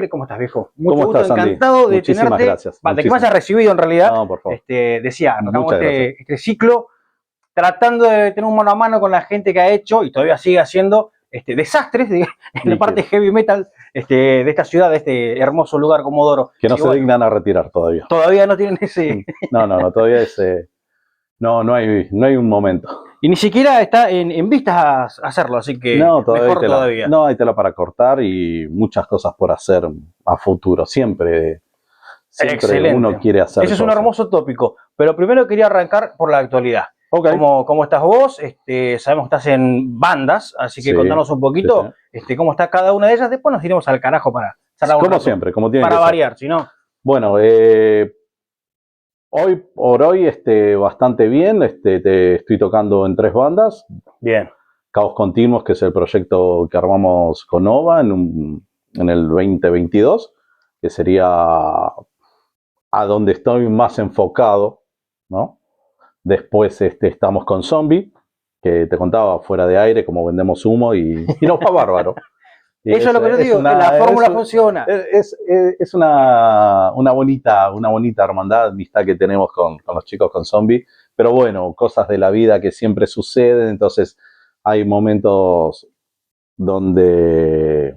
¿Cómo estás, viejo? Mucho ¿Cómo gusto, estás, Andy? encantado de Muchísimas tenerte. gracias. De que me hayas recibido en realidad. No, por favor. Decía, arrancamos Muchas gracias. este ciclo tratando de tener un mano a mano con la gente que ha hecho y todavía sigue haciendo desastres en la parte heavy metal de esta ciudad, de este hermoso lugar Comodoro. Que no Sí, se bueno, dignan a retirar todavía. todavía no tienen ese... No, todavía es... no hay un momento. Y ni siquiera está en vistas a hacerlo, así que No, todavía mejor todavía. No, hay tela para cortar y muchas cosas por hacer a futuro. Siempre Excelente. uno quiere hacer Ese es un cosas. hermoso tópico, pero primero quería arrancar por la actualidad. Okay. ¿Cómo estás vos? Sabemos que estás en bandas, así que Sí, contanos un poquito sí. cómo está cada una de ellas. Después nos iremos al carajo para como siempre, como tiene para que variar, ser. si no. Bueno, hoy por hoy bastante bien. Te estoy tocando en 3 bandas. Bien. Caos Continuos, que es el proyecto que armamos con Nova en el 2022, que sería a donde estoy más enfocado, ¿no? Después estamos con Zombie, que te contaba fuera de aire cómo vendemos humo y nos va bárbaro. Y eso es lo que yo digo, la fórmula funciona. Es una bonita hermandad, amistad que tenemos con los chicos con Zombie, pero bueno, cosas de la vida que siempre suceden, entonces hay momentos donde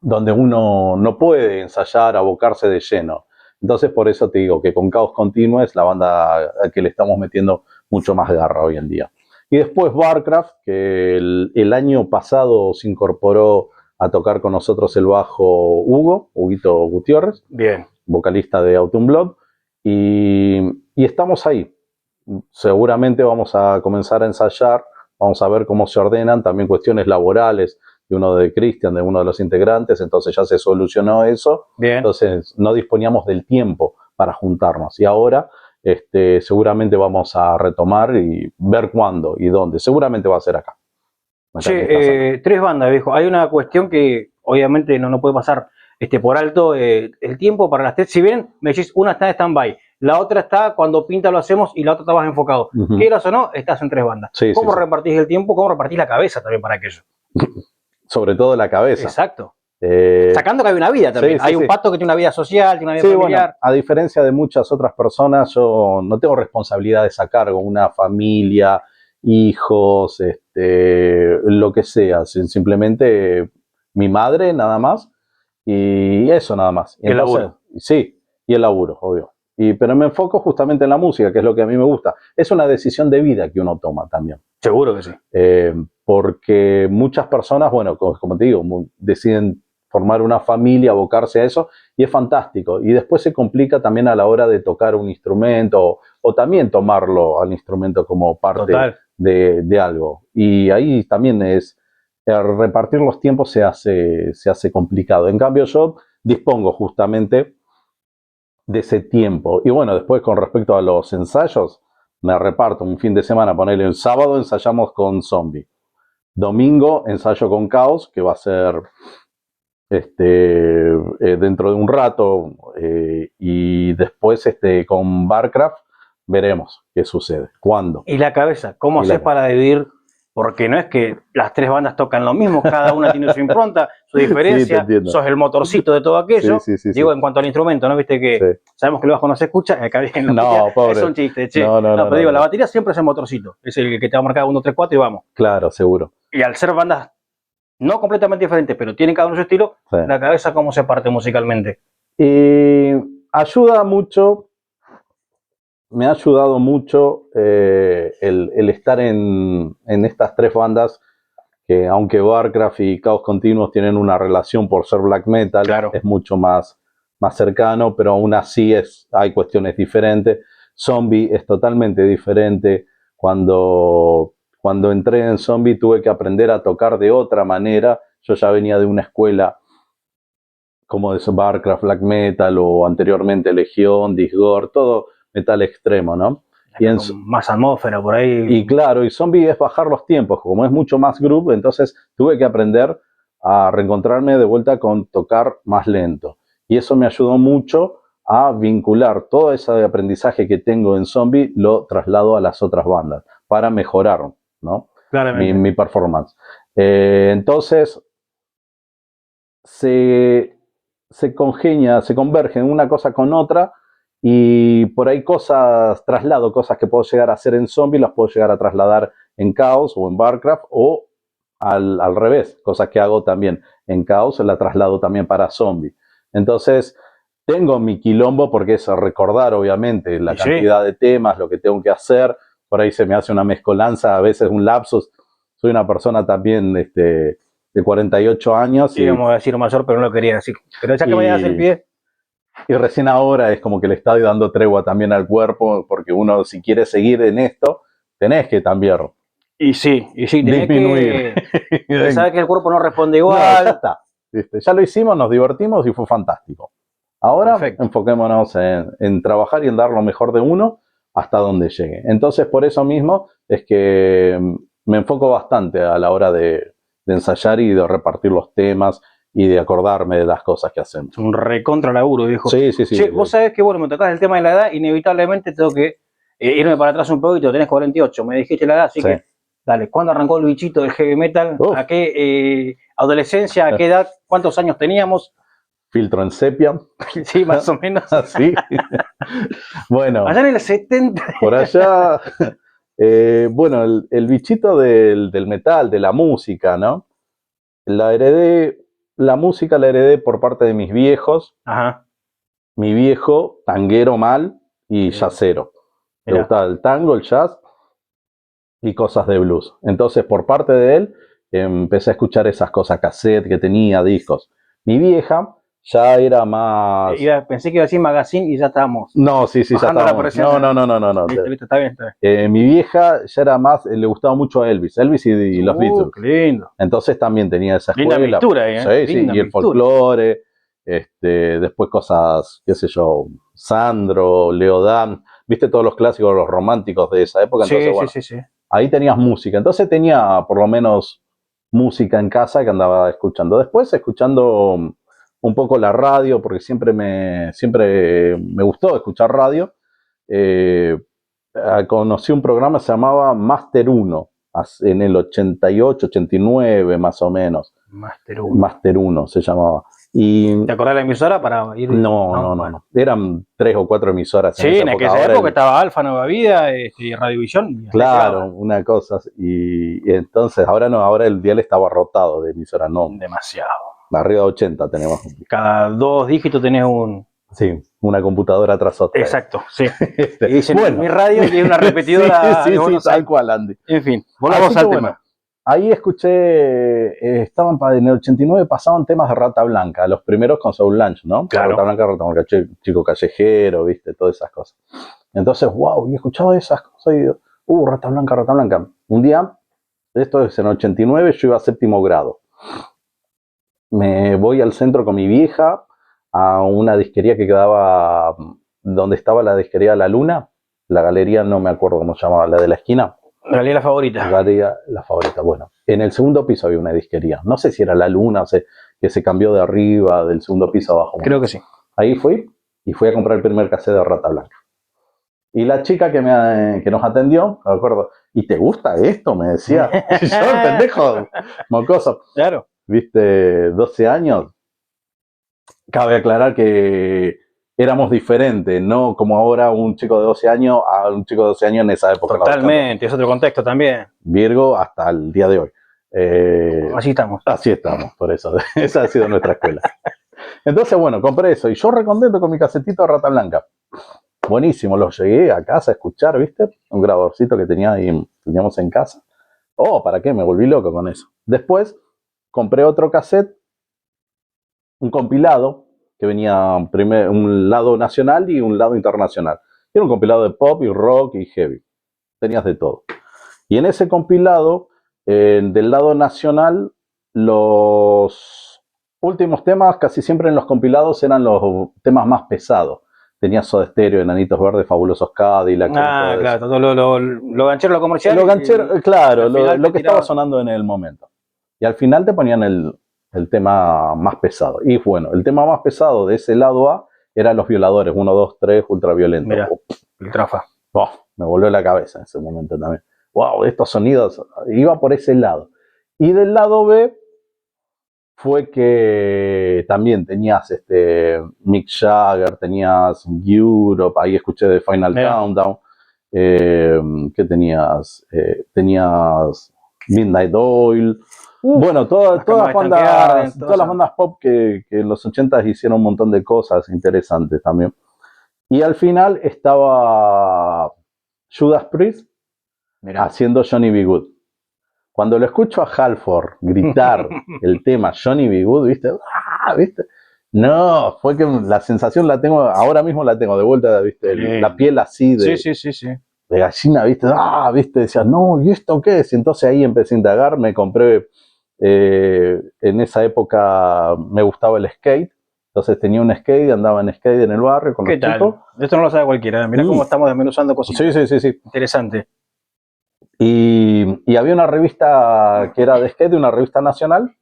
uno no puede ensayar, abocarse de lleno. Entonces por eso te digo que con Caos Continuo es la banda a que le estamos metiendo mucho más garra hoy en día. Y después Warcraft, que el año pasado se incorporó a tocar con nosotros el bajo Huguito Gutiérrez, bien, vocalista de Autumn Blood, y estamos ahí. Seguramente vamos a comenzar a ensayar, vamos a ver cómo se ordenan, también cuestiones laborales de uno de Cristian, de uno de los integrantes, entonces ya se solucionó eso, bien. Entonces no disponíamos del tiempo para juntarnos y ahora seguramente vamos a retomar y ver cuándo y dónde, seguramente va a ser acá. Che, 3 bandas, viejo. Hay una cuestión que obviamente no puede pasar por alto, el tiempo para las 3. Si bien me decís, una está en stand-by, la otra está cuando pinta lo hacemos y la otra está más enfocado. Quieras o no, estás en 3 bandas. Sí, ¿Cómo repartís el tiempo? ¿Cómo repartís la cabeza también para aquello? Sobre todo la cabeza. Exacto. Sacando que hay una vida también. Hay un pato que tiene una vida social, tiene una vida familiar. Bueno, a diferencia de muchas otras personas, yo no tengo responsabilidades a cargo, una familia, hijos, lo que sea. Simplemente mi madre, nada más, y eso nada más. Y el laburo. Sí, y el laburo, obvio. Pero me enfoco justamente en la música, que es lo que a mí me gusta. Es una decisión de vida que uno toma también. Seguro que sí. Porque muchas personas, bueno, como te digo, deciden formar una familia, abocarse a eso, y es fantástico. Y después se complica también a la hora de tocar un instrumento o también tomarlo al instrumento como parte de algo. Y ahí también repartir los tiempos se hace complicado. En cambio yo dispongo justamente de ese tiempo. Y bueno, después con respecto a los ensayos, me reparto un fin de semana, ponerle un sábado ensayamos con Zombie. Domingo ensayo con Caos, que va a ser dentro de un rato, y después con Warcraft veremos qué sucede, cuándo. ¿Y la cabeza? ¿Cómo haces para dividir? Porque no es que las 3 bandas tocan lo mismo, cada una tiene su impronta, su diferencia, sos el motorcito de todo aquello. Digo, en cuanto al instrumento, ¿no? Viste que sabemos que el bajo no se escucha, acá viene es un chiste, che. Pero digo, la batería siempre es el motorcito, es el que te va a marcar 1, 3, 4 y vamos. Claro, seguro. Y al ser bandas no completamente diferentes, pero tienen cada uno su estilo, la cabeza, ¿cómo se parte musicalmente? Ayuda mucho, me ha ayudado mucho el estar en estas 3 bandas, que aunque Warcraft y Caos Continuos tienen una relación por ser black metal, es mucho más cercano, pero aún así hay cuestiones diferentes. Zombie es totalmente diferente. Cuando entré en Zombie tuve que aprender a tocar de otra manera. Yo ya venía de una escuela como de Warcraft, black metal, o anteriormente Legión, Disgor, todo metal extremo, ¿no? Más atmósfera por ahí. Y claro, y Zombie es bajar los tiempos, como es mucho más groove, entonces tuve que aprender a reencontrarme de vuelta con tocar más lento. Y eso me ayudó mucho a vincular todo ese aprendizaje que tengo en Zombie, lo traslado a las otras bandas para mejorar, ¿no? Mi performance. Entonces, se congenia, se convergen una cosa con otra y por ahí traslado cosas que puedo llegar a hacer en Zombie, las puedo llegar a trasladar en Chaos o en Warcraft o al revés, cosas que hago también en Chaos, la traslado también para Zombie. Entonces, tengo mi quilombo porque es recordar, obviamente, la cantidad de temas, lo que tengo que hacer. Por ahí se me hace una mezcolanza, a veces un lapsus. Soy una persona también de 48 años. Sí, vamos a decir mayor, pero no lo quería decir. Pero ya que me das el pie. Y recién ahora es como que le estoy dando tregua también al cuerpo, porque uno, si quiere seguir en esto, tenés que también Y sí, tenés disminuir. Que sabes que el cuerpo no responde igual. No, ya está. Ya lo hicimos, nos divertimos y fue fantástico. Ahora enfoquémonos en trabajar y en dar lo mejor de uno hasta donde llegue. Entonces, por eso mismo es que me enfoco bastante a la hora de ensayar y de repartir los temas y de acordarme de las cosas que hacemos. Un recontra laburo, viejo. Sí, sí, sí. Che, vos sabés que, bueno, me tocás el tema de la edad, inevitablemente tengo que irme para atrás un poquito, tenés 48, me dijiste la edad, así que, dale, ¿cuándo arrancó el bichito del heavy metal? ¿A qué adolescencia, a qué edad, cuántos años teníamos? Filtro en sepia. Sí, más o menos. Así. Bueno. Allá en el 70. Por allá, bueno, el bichito del metal, de la música, ¿no? La música la heredé por parte de mis viejos. Ajá. Mi viejo, tanguero mal y jazzero. Le gustaba el tango, el jazz y cosas de blues. Entonces, por parte de él, empecé a escuchar esas cosas, cassette que tenía, discos. Mi vieja ya era más... Pensé que iba a decir magazine y ya estábamos. No, sí, ya estábamos. No. Listo, está bien. Mi vieja ya era más, le gustaba mucho a Elvis y los Beatles. Qué lindo. Entonces también tenía esa escuela. Linda mixtura, Sí, y el folclore, después cosas, qué sé yo, Sandro, Leodán, viste todos los clásicos, los románticos de esa época. Entonces, bueno, sí. Ahí tenías música. Entonces tenía por lo menos música en casa que andaba escuchando. Después escuchando un poco la radio, porque siempre me gustó escuchar radio. Conocí un programa que se llamaba Master 1, en el 88, 89 más o menos. Master 1 se llamaba. Y ¿te acordás de la emisora para ir? No. Eran 3 o 4 emisoras. Sí, en aquella época estaba Alfa, Nueva Vida, Radiovisión. Claro, una cosa. Y entonces, ahora el dial estaba rotado de emisoras, no. Demasiado. Arriba de 80 tenemos. Cada 2 dígitos tenés un... Sí, una computadora tras otra. Exacto, sí. Y dicen, bueno, mi radio y una repetidora. Sí, tal cual, Andy. En fin, volvamos al tema. Bueno, ahí escuché, en el 89 pasaban temas de Rata Blanca, los primeros con Soul Lunch, ¿no? Claro. Rata Blanca, Chico Callejero, viste, todas esas cosas. Entonces, wow, y escuchaba esas cosas y digo, Rata Blanca. Un día, esto es en el 89, yo iba a 7º grado. Me voy al centro con mi vieja a una disquería que quedaba donde estaba la disquería La Luna, la galería, no me acuerdo cómo se llamaba, la de la esquina. La galería favorita. La favorita, bueno. En el segundo piso había una disquería. No sé si era La Luna, que se cambió de arriba, del segundo piso abajo. Creo que sí. Ahí fui a comprar el primer cassette de Rata Blanca. Y la chica que nos atendió, me acuerdo, ¿y te gusta esto? Me decía. Y yo, pendejo, mocoso. Claro. Viste, 12 años. Cabe aclarar que éramos diferentes, no como ahora un chico de 12 añños a un chico de 12 años en esa época. Totalmente, es otro contexto también. Virgo hasta el día de hoy. Así estamos. Así estamos, por eso. Esa ha sido nuestra escuela. Entonces, bueno, compré eso y yo recontento con mi casetito de Rata Blanca. Buenísimo, lo llegué a casa a escuchar, ¿viste? Un grabadorcito que teníamos en casa. ¿Para qué? Me volví loco con eso. Después compré otro cassette, un compilado, que venía un lado nacional y un lado internacional. Era un compilado de pop y rock y heavy. Tenías de todo. Y en ese compilado, del lado nacional, los últimos temas, casi siempre en los compilados, eran los temas más pesados. Tenía Soda Stereo, Enanitos Verdes, Fabulosos Cadillac. Claro, todo lo ganchero, lo comercial. Lo ganchero, claro, lo que estaba sonando en el momento. Y al final te ponían el tema más pesado. Y bueno, el tema más pesado de ese lado A eran Los Violadores, 1, 2, 3, ultraviolento. Mira, el trafa. Me volvió la cabeza en ese momento también. Wow, estos sonidos, iba por ese lado. Y del lado B, fue que también tenías Mick Jagger, tenías Europe, ahí escuché de Final Countdown. ¿Qué tenías? Tenías Midnight Oil. Bueno, todas las bandas pop que en los 80 hicieron un montón de cosas interesantes también. Y al final estaba Judas Priest haciendo Johnny B. Good. Cuando lo escucho a Halford gritar el tema Johnny B. Good, ¿viste? ¿Viste? No, fue que la sensación la tengo, ahora mismo la tengo de vuelta, ¿viste? La piel así de gallina, ¿viste? ¿Viste? Decía, no, ¿y esto qué es? Entonces ahí empecé a indagar, me compré, en esa época me gustaba el skate, entonces tenía un skate, andaba en skate en el barrio con los chicos. Esto no lo sabe cualquiera, mirá cómo estamos desmenuzando cositas. Sí. Interesante. Y había una revista que era de skate, una revista nacional,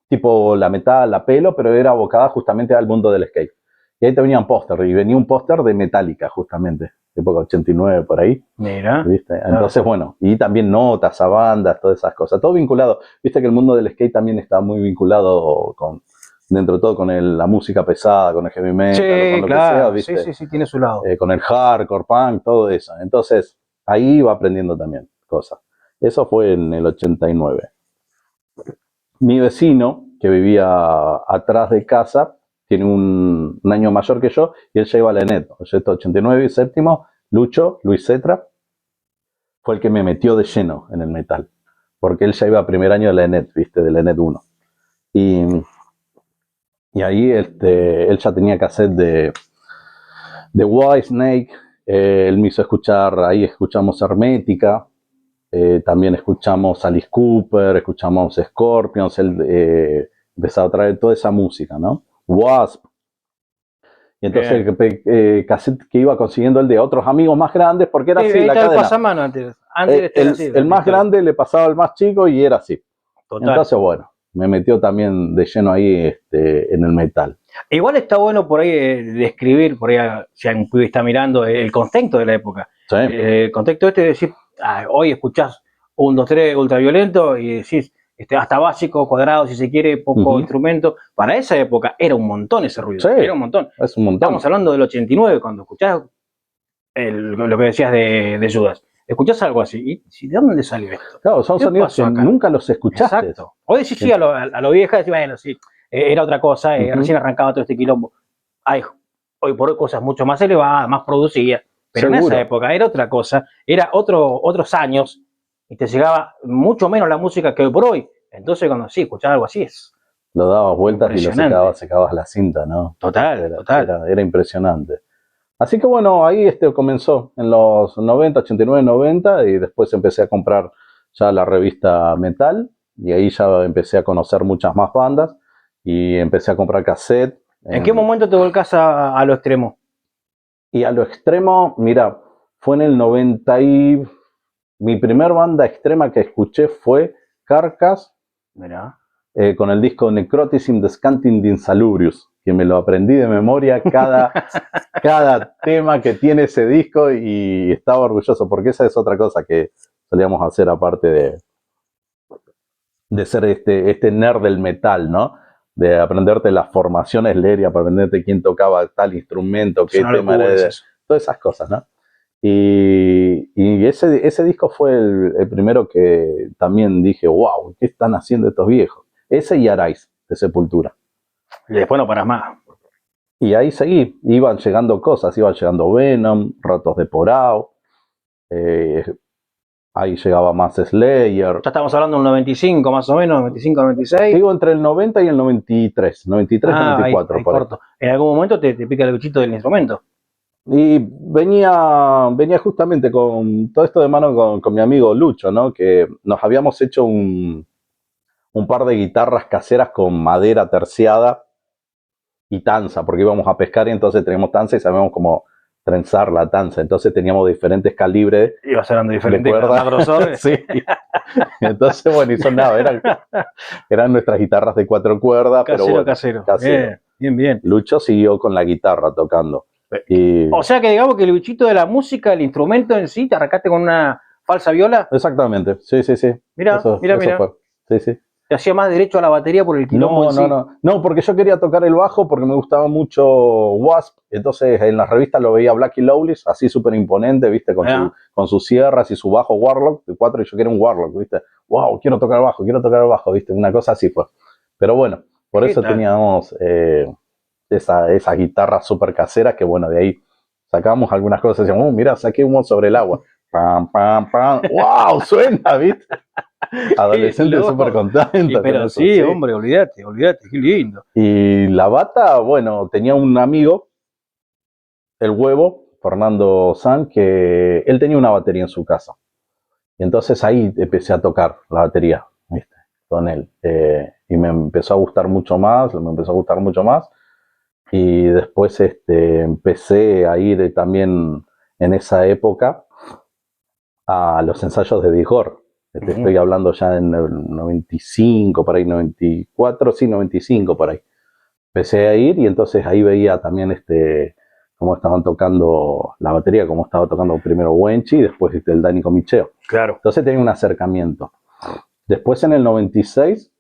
tipo La Metal, La Pelo, pero era abocada justamente al mundo del skate. Y ahí te venían póster, y venía un póster de Metallica, justamente, época 89 por ahí. Mira. ¿Viste? Entonces, bueno, y también notas a bandas, todas esas cosas, todo vinculado. Viste que el mundo del skate también está muy vinculado dentro de todo con la música pesada, con el heavy metal, con lo que sea, ¿viste? Sí, tiene su lado. Con el hardcore, punk, todo eso. Entonces, ahí iba aprendiendo también cosas. Eso fue en el 89. Mi vecino, que vivía atrás de casa, tiene un año mayor que yo, y él ya iba a la ENET. Yo estoy 89 y séptimo, Luis Cetra, fue el que me metió de lleno en el metal. Porque él ya iba a primer año de la ENET, ¿viste? De la ENET 1. Y ahí él ya tenía cassette de Whitesnake. Él me hizo escuchar, ahí escuchamos Hermética. También escuchamos Alice Cooper, escuchamos Scorpions, él empezaba a traer toda esa música, ¿no? Wasp. Y entonces cassette que iba consiguiendo el de otros amigos más grandes, porque era así la cadena. Pasamano antes el más grande le pasaba al más chico y era así. Total. Entonces, bueno, me metió también de lleno ahí en el metal. Igual está bueno por ahí describir, por ahí si alguien está mirando, el contexto de la época. Sí. El contexto de decir, hoy escuchás 1, 2, 3 ultraviolento y decís hasta básico, cuadrado, si se quiere, poco instrumento. Para esa época era un montón ese ruido. Sí, era un montón. Es un montón. Estamos hablando del 89, cuando escuchás lo que decías de Judas. Escuchás algo así, ¿y de dónde salió esto? Claro, son sonidos que nunca los escuchaste. Exacto. Hoy decís sí a lo vieja, decís, bueno, sí, era otra cosa, recién arrancaba todo este quilombo. Hay hoy por hoy cosas mucho más elevadas, más producidas, pero en esa época era otra cosa, era otros años, y te llegaba mucho menos la música que hoy por hoy. Entonces cuando sí, escuchaba algo así lo dabas vueltas y lo secabas la cinta, ¿no? Total. Era impresionante. Así que bueno, ahí comenzó en los 90, 89, 90, y después empecé a comprar ya la revista Metal, y ahí ya empecé a conocer muchas más bandas, y empecé a comprar cassette. ¿En qué momento te volcás a lo extremo? Y a lo extremo, mira, fue en el 90 y... Mi primer banda extrema que escuché fue Carcass, con el disco Necroticism Descanting de Insalubrious, que me lo aprendí de memoria cada tema que tiene ese disco, y estaba orgulloso, porque esa es otra cosa que solíamos hacer aparte de ser este nerd del metal, ¿no? De aprenderte las formaciones, leer y aprenderte quién tocaba tal instrumento, qué tema era, todas esas cosas, ¿no? Y ese disco fue el primero que también dije, wow, ¿qué están haciendo estos viejos? Ese y Arise, de Sepultura. Y después no paras más. Y ahí seguí, iban llegando cosas, iban llegando Venom, Ratos de Porao, ahí llegaba más Slayer. Ya estamos hablando de un 95 más o menos, 95, 96. Digo entre el 90 y el 93, 94. Ahí corto. En algún momento te pica el bichito del instrumento. Y venía justamente con todo esto de mano con mi amigo Lucho, ¿no? Que nos habíamos hecho un par de guitarras caseras con madera terciada y tanza, porque íbamos a pescar y entonces teníamos tanza y sabíamos cómo trenzar la tanza. Entonces teníamos diferentes calibres. Ibas hablando diferentes grosores. Sí. Entonces, bueno, y sonaba, eran nuestras guitarras de 4 cuerdas. Casero. Bien. Lucho siguió con la guitarra tocando. O sea que digamos que el bichito de la música, el instrumento en sí, te arrancaste con una falsa viola. Exactamente, sí. Mira. Fue. Sí. Te hacía más derecho a la batería por el quilombo No, porque yo quería tocar el bajo porque me gustaba mucho Wasp, entonces en las revistas lo veía Blackie Lawless, así súper imponente, viste, con sus sierras y su bajo Warlock de 4, y yo quería un Warlock, viste, wow, quiero tocar el bajo, viste, una cosa así fue. Pero bueno, por eso teníamos esa guitarra súper casera que bueno, de ahí sacamos algunas cosas, decíamos, mira, saqué humo sobre el agua, pam, pam, pam, wow, suena, viste. Adolescente súper contento. Pero sí, hombre, olvídate, qué lindo. Y la bata, bueno, tenía un amigo, el huevo, Fernando San, que él tenía una batería en su casa. Y entonces ahí empecé a tocar la batería, ¿viste? Con él. Y me empezó a gustar mucho más, Y después empecé a ir también en esa época a los ensayos de Dijor. Estoy hablando ya en el 95, por ahí, 94, sí, 95, por ahí. Empecé a ir y entonces ahí veía también cómo estaban tocando la batería, cómo estaba tocando primero Wenchi y después el Dani Comicheo. Claro. Entonces tenía un acercamiento. Después en el 96,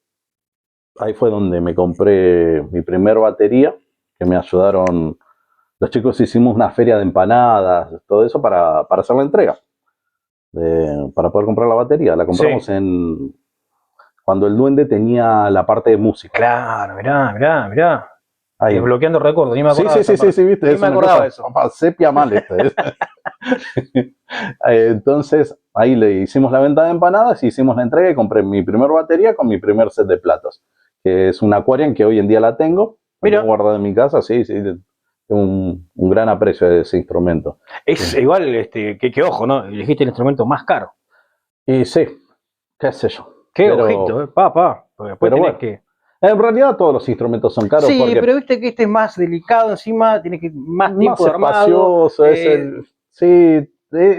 ahí fue donde me compré mi primer batería, que me ayudaron, los chicos hicimos una feria de empanadas, todo eso para hacer la entrega. Para poder comprar la batería. La compramos cuando el Duende tenía la parte de música. Claro, mirá. Ahí. Desbloqueando recuerdos, ni me acordaba. Sí, viste. Ni me acordaba de eso. Papá, sepia mal Entonces, ahí le hicimos la venta de empanadas, hicimos la entrega y compré mi primer batería con mi primer set de platos. Que es una Aquarian que hoy en día la tengo. La tengo guardada en mi casa, sí. Un gran aprecio de ese instrumento. Es igual, que ojo, ¿no? Elegiste el instrumento más caro. Y sí, qué sé yo. Qué ojito, papá. Pero bueno, en realidad todos los instrumentos son caros. Sí, porque pero viste que es más delicado encima, tiene que más tiempo de armado.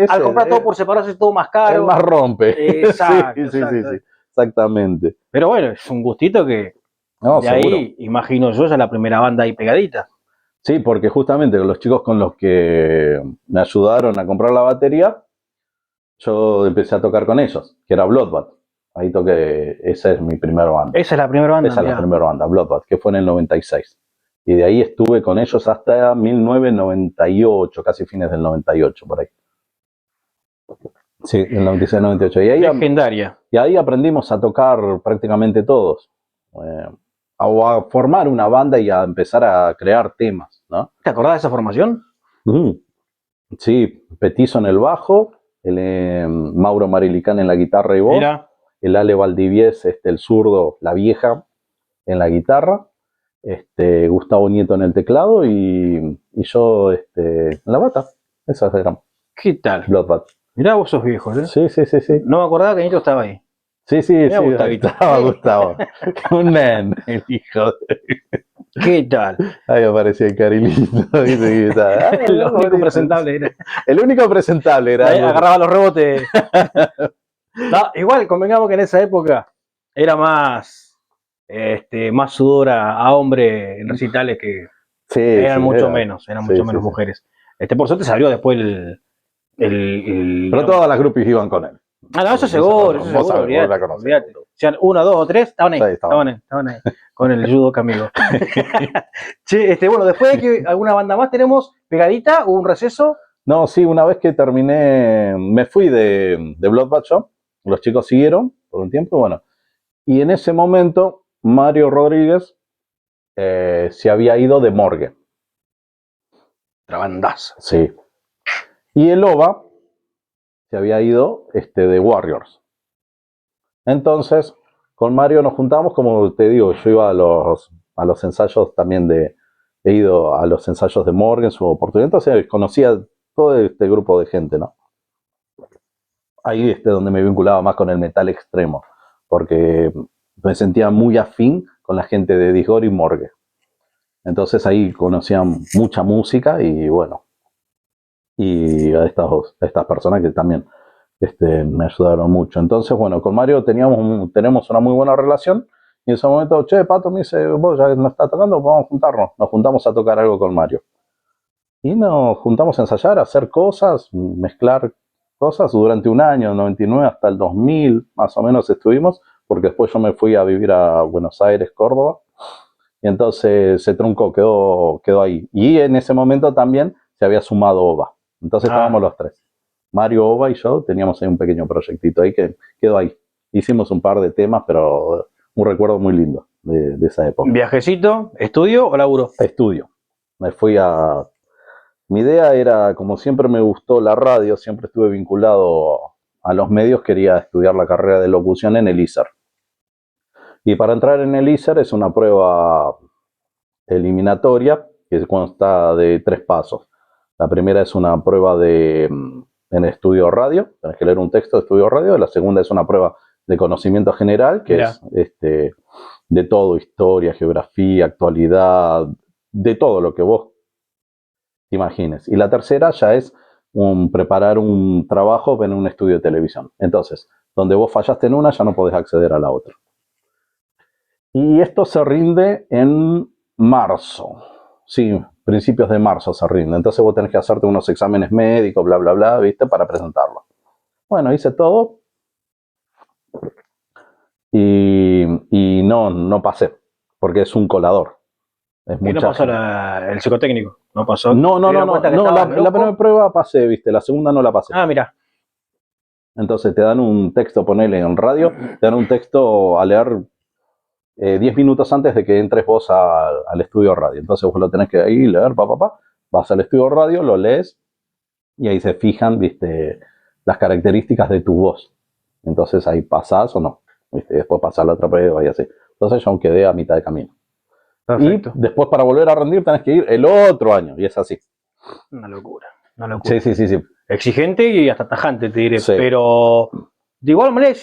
Al comprar todo por separado es todo más caro. El más rompe. Exacto, sí, exactamente. Pero bueno, es un gustito que de seguro. Ahí, imagino yo, ya la primera banda ahí pegadita. Sí, porque justamente los chicos con los que me ayudaron a comprar la batería, yo empecé a tocar con ellos, que era Bloodbath. Ahí toqué, esa es mi primera banda. Esa es la primera banda. Esa es la primera banda, Bloodbath, que fue en el 96. Y de ahí estuve con ellos hasta 1998, casi fines del 98, por ahí. Sí, el 96, 98. Y ahí, legendaria. Y ahí aprendimos a tocar prácticamente todos. A formar una banda y a empezar a crear temas, ¿no? ¿Te acordás de esa formación? Sí, Petizo en el bajo, Mauro Marilicán en la guitarra y voz. Mira. El Ale Valdivies, el zurdo, la vieja, en la guitarra, Gustavo Nieto en el teclado y yo en la bata. Esas eran. ¿Qué tal? Bloodbath. Mirá, vos sos viejo, ¿eh? Sí. No me acordaba que Nieto estaba ahí. Sí, estaba Gustavo. Un nen, el hijo. ¿Qué tal? Ahí aparecía el Carilito. El único presentable era. El único presentable era. Ahí agarraba los rebotes. No, igual, convengamos que en esa época era más sudor a hombre en recitales que eran mucho menos mujeres. Por suerte salió después Pero todas las groupies iban con él. No, eso seguro, olvídate. Sean 1, 2 o 3, estaban ahí. Con el judo amigo. Che, bueno, después de que alguna banda más tenemos pegadita, hubo un receso. No, sí, una vez que terminé, me fui de Bloodbath Shop, los chicos siguieron por un tiempo, bueno, y en ese momento Mario Rodríguez se había ido de Morgue. Otra bandaza. Sí. Y el OVA se había ido de Warriors. Entonces, con Mario nos juntamos, como te digo, yo iba a los ensayos también he ido a los ensayos de Morgue en su oportunidad, entonces conocía todo este grupo de gente, ¿no? Ahí donde me vinculaba más con el metal extremo, porque me sentía muy afín con la gente de Dijor y Morgue. Entonces ahí conocía mucha música y bueno, y a estas personas que también me ayudaron mucho. Entonces, bueno, con Mario tenemos una muy buena relación y en ese momento, che, Pato me dice, vos ya no estás tocando, vamos a juntarnos. Nos juntamos a tocar algo con Mario. Y nos juntamos a ensayar, a hacer cosas, mezclar cosas durante un año, 99 hasta el 2000, más o menos estuvimos, porque después yo me fui a vivir a Buenos Aires, Córdoba, y entonces se truncó, quedó ahí. Y en ese momento también se había sumado OVA. Entonces estábamos los tres. Mario, OVA y yo teníamos ahí un pequeño proyectito ahí que quedó ahí. Hicimos un par de temas, pero un recuerdo muy lindo de esa época. ¿Viajecito, estudio o laburo? Estudio. Me fui a... Mi idea era, como siempre me gustó la radio, siempre estuve vinculado a los medios, quería estudiar la carrera de locución en el ISER. Y para entrar en el ISER es una prueba eliminatoria que consta de 3 pasos. La primera es una prueba en estudio radio, tenés que leer un texto de estudio radio. La segunda es una prueba de conocimiento general, que es de todo, historia, geografía, actualidad, de todo lo que vos te imagines. Y la tercera ya es preparar un trabajo en un estudio de televisión. Entonces, donde vos fallaste en una, ya no podés acceder a la otra. Y esto se rinde en marzo. Sí, principios de marzo se rinde. Entonces vos tenés que hacerte unos exámenes médicos, bla, bla, bla, ¿viste? Para presentarlo. Bueno, hice todo. Y no pasé, porque es un colador. Es ¿y no pasó el psicotécnico? ¿No pasó? No, la primera prueba pasé, ¿viste? La segunda no la pasé. Ah, mira. Entonces te dan un texto, ponele en radio, te dan un texto a leer 10 minutos antes de que entres vos al estudio radio. Entonces vos lo tenés que ahí leer, vas al estudio radio, lo lees y ahí se fijan, ¿viste? Las características de tu voz. Entonces ahí pasás o no, ¿viste? Después pasás la otra prueba y así. Entonces yo quedé a mitad de camino. Perfecto. Y después para volver a rendir tenés que ir el otro año y es así. Una locura, una locura. Sí. Exigente y hasta tajante, te diré. Sí. Pero de igual manera,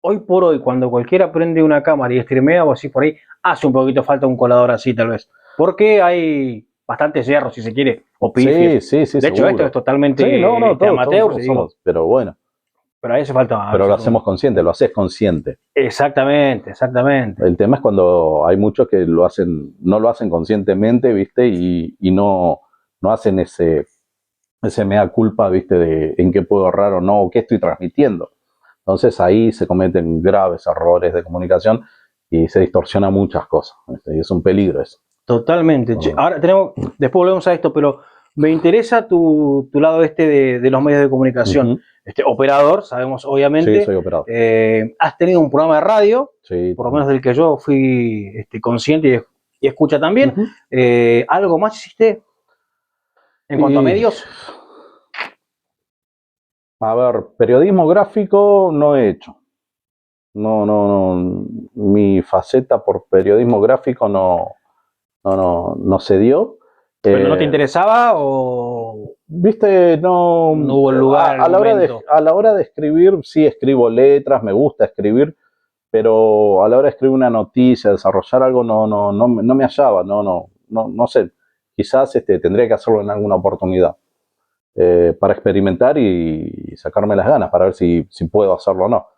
hoy por hoy, cuando cualquiera prende una cámara y streamea o así por ahí, hace un poquito falta un colador así tal vez. Porque hay bastantes errores, si se quiere, o pifies. Sí, de seguro. Hecho, esto es totalmente amateur, todos somos, pero bueno. Pero ahí hace falta... Pero lo hacemos consciente, lo haces consciente. Exactamente. El tema es cuando hay muchos que no lo hacen conscientemente, ¿viste? Y no hacen ese mea culpa, ¿viste? De en qué puedo errar o no, o qué estoy transmitiendo. Entonces ahí se cometen graves errores de comunicación y se distorsiona muchas cosas. ¿Viste? Y es un peligro eso. Totalmente. Ahora después volvemos a esto, pero me interesa tu lado de los medios de comunicación. Uh-huh. Operador, sabemos obviamente. Sí, soy operador. Has tenido un programa de radio, sí, por lo menos del que yo fui consciente y escucha también. Uh-huh. ¿Algo más hiciste en cuanto a medios? A ver, periodismo gráfico no he hecho. No. Mi faceta por periodismo gráfico no se dio. ¿Pero no te interesaba o...? Viste, no hubo lugar. A la hora de escribir, sí escribo letras, me gusta escribir, pero a la hora de escribir una noticia, desarrollar algo, no me hallaba, no sé. Quizás tendría que hacerlo en alguna oportunidad para experimentar y sacarme las ganas, para ver si puedo hacerlo o no.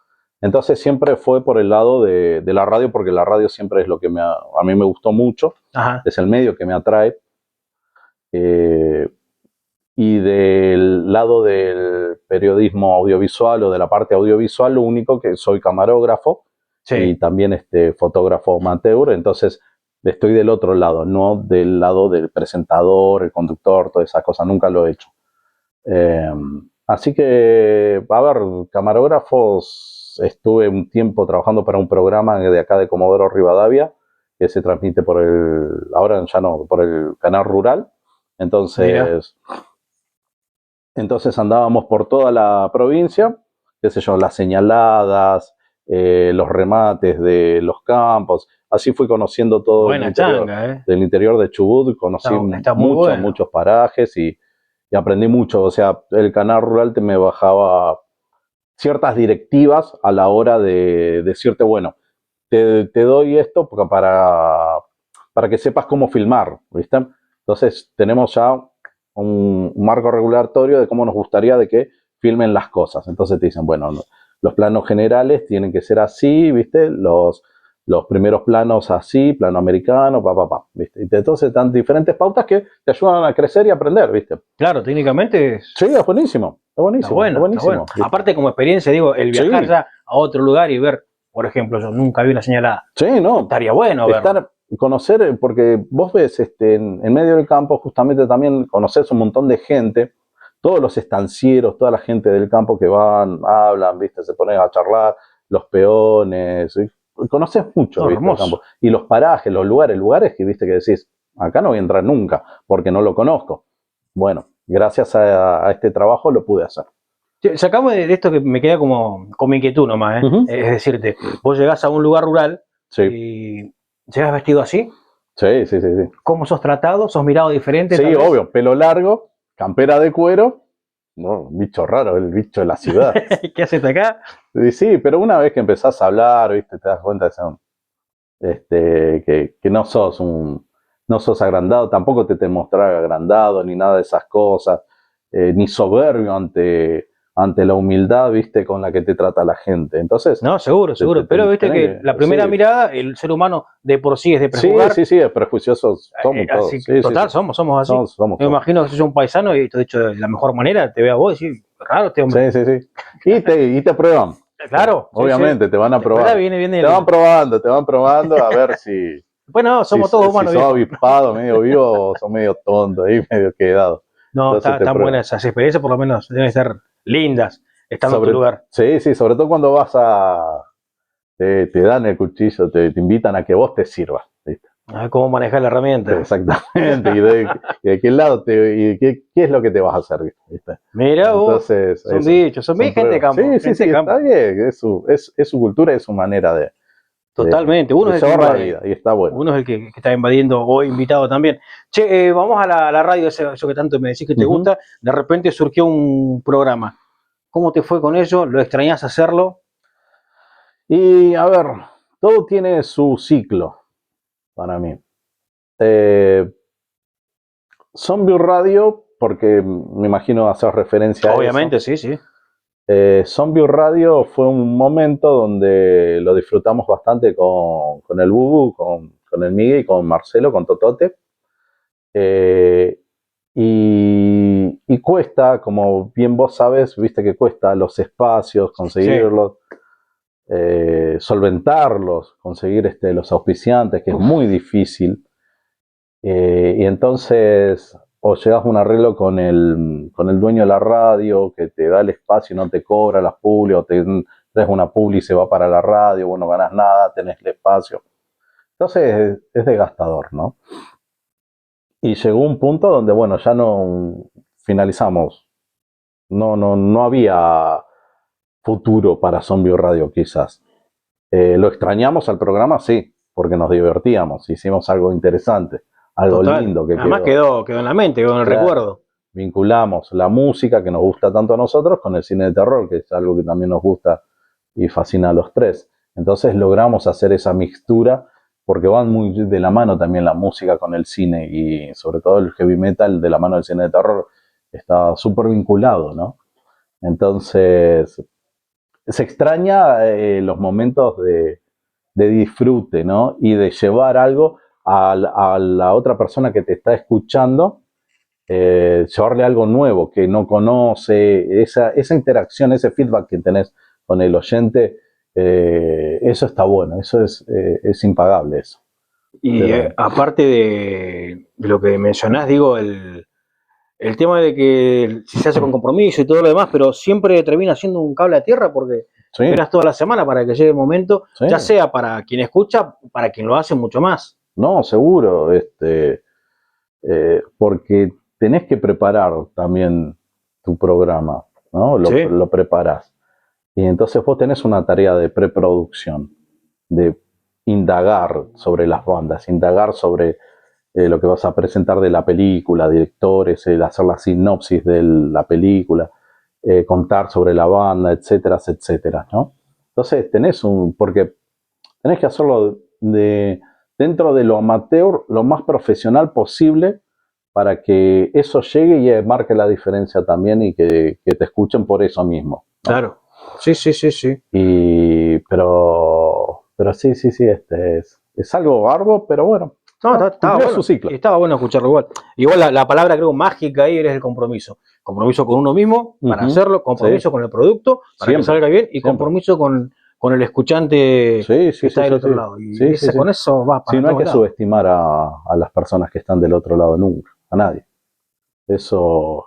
Entonces siempre fue por el lado de la radio, porque la radio siempre es lo que a mí me gustó mucho. Ajá. Es el medio que me atrae. Y del lado del periodismo audiovisual o de la parte audiovisual, lo único que soy camarógrafo, sí, y también fotógrafo amateur, entonces estoy del otro lado, no del lado del presentador, el conductor, todas esas cosas, nunca lo he hecho. Así que, a ver, camarógrafos, estuve un tiempo trabajando para un programa de acá de Comodoro Rivadavia, que se transmite ahora ya no, por el canal rural. Entonces andábamos por toda la provincia, qué sé yo, las señaladas, los remates de los campos. Así fui conociendo todo el interior, del interior de Chubut, conocí muchos parajes y aprendí mucho. O sea, el canal rural me bajaba ciertas directivas a la hora de decirte, bueno, te doy esto para que sepas cómo filmar, ¿viste? Entonces tenemos ya un marco regulatorio de cómo nos gustaría de que filmen las cosas. Entonces te dicen, bueno, los planos generales tienen que ser así, ¿viste? Los primeros planos así, plano americano, ¿viste? Y entonces dan diferentes pautas que te ayudan a crecer y aprender, ¿viste? Claro, técnicamente sí, es buenísimo. Es buenísimo. Está bueno. Aparte, como experiencia, digo, el viajar ya a otro lugar y ver, por ejemplo, yo nunca vi una señalada. Sí, no. Estaría bueno verlo. Conocer, porque vos ves en medio del campo justamente también conoces un montón de gente, todos los estancieros, toda la gente del campo que van, hablan, ¿viste? Se ponen a charlar, los peones, ¿sí? Conoces mucho, No, ¿viste? El campo. Y los parajes, los lugares que viste que decís, acá no voy a entrar nunca, porque no lo conozco. Bueno, gracias a este trabajo lo pude hacer. Sacamos de esto que me queda como inquietud nomás, ¿eh? Es decirte, vos llegás a un lugar rural y llegas vestido así. Sí. ¿Cómo sos tratado? ¿Sos mirado diferente? Sí, obvio, pelo largo, campera de cuero. No, bicho raro, el bicho de la ciudad. ¿Qué haces acá? Sí, pero una vez que empezás a hablar, ¿viste? Te das cuenta que no sos agrandado, tampoco te mostrás agrandado, ni nada de esas cosas, ni soberbio ante la humildad, ¿viste? Con la que te trata la gente. Entonces. No, seguro. Pero viste que la primera mirada, el ser humano de por sí es de prejuzgar. Sí, es prejuicioso somos todos. Total, somos así. Somos me imagino que sos un paisano y te he dicho de la mejor manera, te veo a vos y decís, raro este hombre. Sí. Y te prueban. Claro. Obviamente, te van a probar. Te van probando a ver si. Bueno, somos todos humanos. Si sos avispado, medio vivo, o sos medio tonto, ahí medio quedado. No, están buenas esas experiencias, por lo menos deben ser lindas, estando en tu lugar. Sí, sobre todo cuando vas te dan el cuchillo, te invitan a que vos te sirvas, ¿viste? A ver cómo manejar la herramienta. Exactamente, y de qué lado qué es lo que te vas a hacer, ¿viste? Mira vos, son bichos, son bien gente de campo. Sí, está bien, es su cultura, es su manera de. Totalmente, uno es el que vida, y está bueno. Uno es el que está invadiendo o invitado también. Che, vamos a la radio, eso que tanto me decís que te gusta, de repente surgió un programa. ¿Cómo te fue con ello? ¿Lo extrañás hacerlo? Y a ver, todo tiene su ciclo para mí. Zombie Radio, porque me imagino hacer referencia a eso. Obviamente, sí. Zombie Radio fue un momento donde lo disfrutamos bastante con el Bubu, con el Miguel y con Marcelo, con Totote. Y cuesta, como bien vos sabes, viste que cuesta los espacios, conseguirlos, solventarlos, conseguir los auspiciantes, que es muy difícil. Y entonces, o llegas a un arreglo con el dueño de la radio, que te da el espacio y no te cobra las publi, o te traes una publi y se va para la radio, vos no ganas nada, tenés el espacio. Entonces es desgastador, ¿no? Y llegó un punto donde, bueno, ya no finalizamos. No había futuro para Zombie Radio, quizás. Lo extrañamos al programa, sí, porque nos divertíamos, hicimos algo interesante, algo lindo que además quedó en la mente, quedó en el recuerdo. Vinculamos la música que nos gusta tanto a nosotros con el cine de terror, que es algo que también nos gusta y fascina a los tres. Entonces logramos hacer esa mixtura, porque van muy de la mano también la música con el cine, y sobre todo el heavy metal de la mano del cine de terror está súper vinculado, ¿no? Entonces se extraña los momentos de disfrute, ¿no? Y de llevar algo a la otra persona que te está escuchando, llevarle algo nuevo que no conoce, esa interacción, ese feedback que tenés con el oyente, eso está bueno, eso es impagable eso. Y aparte de lo que mencionás, digo, el tema de que si se hace con compromiso y todo lo demás, pero siempre termina siendo un cable a tierra porque esperas toda la semana para que llegue el momento, ya sea para quien escucha, para quien lo hace mucho más. No, seguro, porque tenés que preparar también tu programa, ¿no? Lo preparás. Y entonces vos tenés una tarea de preproducción, de indagar sobre las bandas, indagar sobre lo que vas a presentar de la película, directores, hacer la sinopsis de la película, contar sobre la banda, etcétera, etcétera, ¿no? Entonces porque tenés que hacerlo dentro de lo amateur, lo más profesional posible, para que eso llegue y marque la diferencia también, y que te escuchen por eso mismo, ¿no? Claro, sí. Pero sí, es algo arduo, pero bueno, No, estaba bueno, su ciclo. Estaba bueno escucharlo igual. Igual la palabra creo mágica ahí es el compromiso. Compromiso con uno mismo para hacerlo, compromiso con el producto para que salga bien y compromiso con el escuchante que está del otro lado. Y con eso va para no hay que subestimar a las personas que están del otro lado nunca, a nadie. Eso,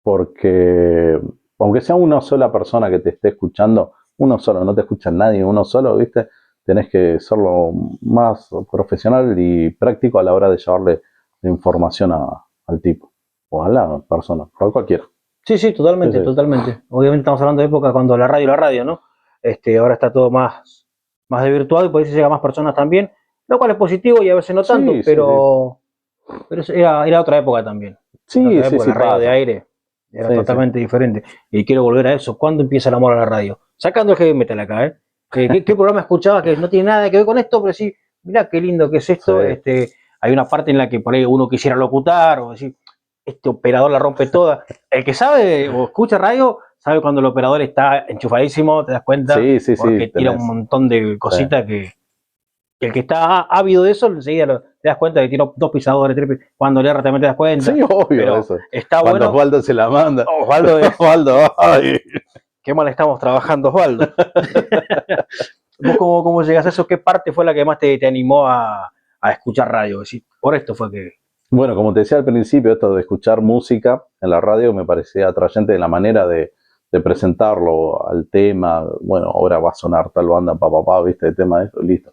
porque aunque sea una sola persona que te esté escuchando, uno solo, no te escucha nadie, uno solo, ¿viste? Tenés que ser lo más profesional y práctico a la hora de llevarle la información al tipo o a la persona, a cualquiera. Sí, totalmente, totalmente. Obviamente estamos hablando de época cuando la radio, ¿no? Ahora está todo más desvirtuado y por eso llega a más personas también, lo cual es positivo y a veces no tanto, pero era otra época también. La radio de aire era totalmente diferente. Y quiero volver a eso. ¿Cuándo empieza el amor a la radio? Sacando el heavy metal acá, ¿eh? ¿Qué programa escuchabas que no tiene nada que ver con esto? Pero sí, mirá qué lindo que es esto. Hay una parte en la que por ahí uno quisiera locutar o decir, este operador la rompe toda. El que sabe o escucha radio, sabe cuando el operador está enchufadísimo, te das cuenta, porque tira un montón de cositas que el que está ávido de eso, enseguida te das cuenta que tiene 2 pisadores, 3 cuando le erra también te das cuenta. Sí, obvio, pero eso. Está cuando bueno. Osvaldo se la manda. Osvaldo, ay. Qué mal estamos trabajando, Osvaldo. ¿Vos cómo llegas a eso? ¿Qué parte fue la que más te animó a escuchar radio? Es decir, por esto fue que... Bueno, como te decía al principio, esto de escuchar música en la radio me parecía atrayente de la manera de presentarlo al tema. Bueno, ahora va a sonar tal banda, viste, el tema de esto, listo.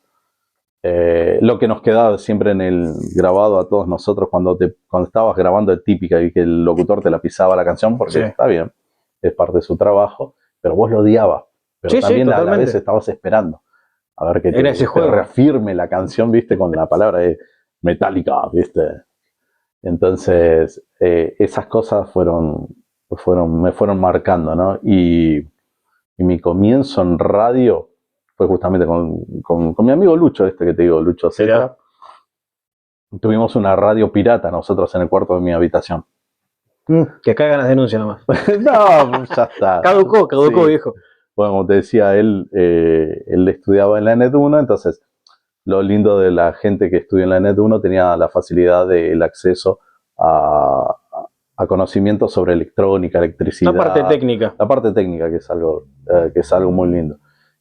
Lo que nos quedaba siempre en el grabado a todos nosotros cuando estabas grabando de típica y que el locutor te la pisaba la canción, porque está bien, es parte de su trabajo, pero vos lo odiabas, pero también a la vez estabas esperando a ver que te reafirme la canción, viste, con la palabra metálica, viste. Entonces esas cosas me fueron marcando, ¿no? Y mi comienzo en radio fue justamente con mi amigo Lucho, que te digo, Lucho Zeta. Tuvimos una radio pirata nosotros en el cuarto de mi habitación. Que caigan las denuncias nomás. No, ya está. Caducó, viejo. Bueno, como te decía, él estudiaba en la ENET 1, entonces lo lindo de la gente que estudia en la ENET 1 tenía la facilidad del acceso a conocimientos sobre electrónica, electricidad. La parte técnica. La parte técnica, que es algo muy lindo.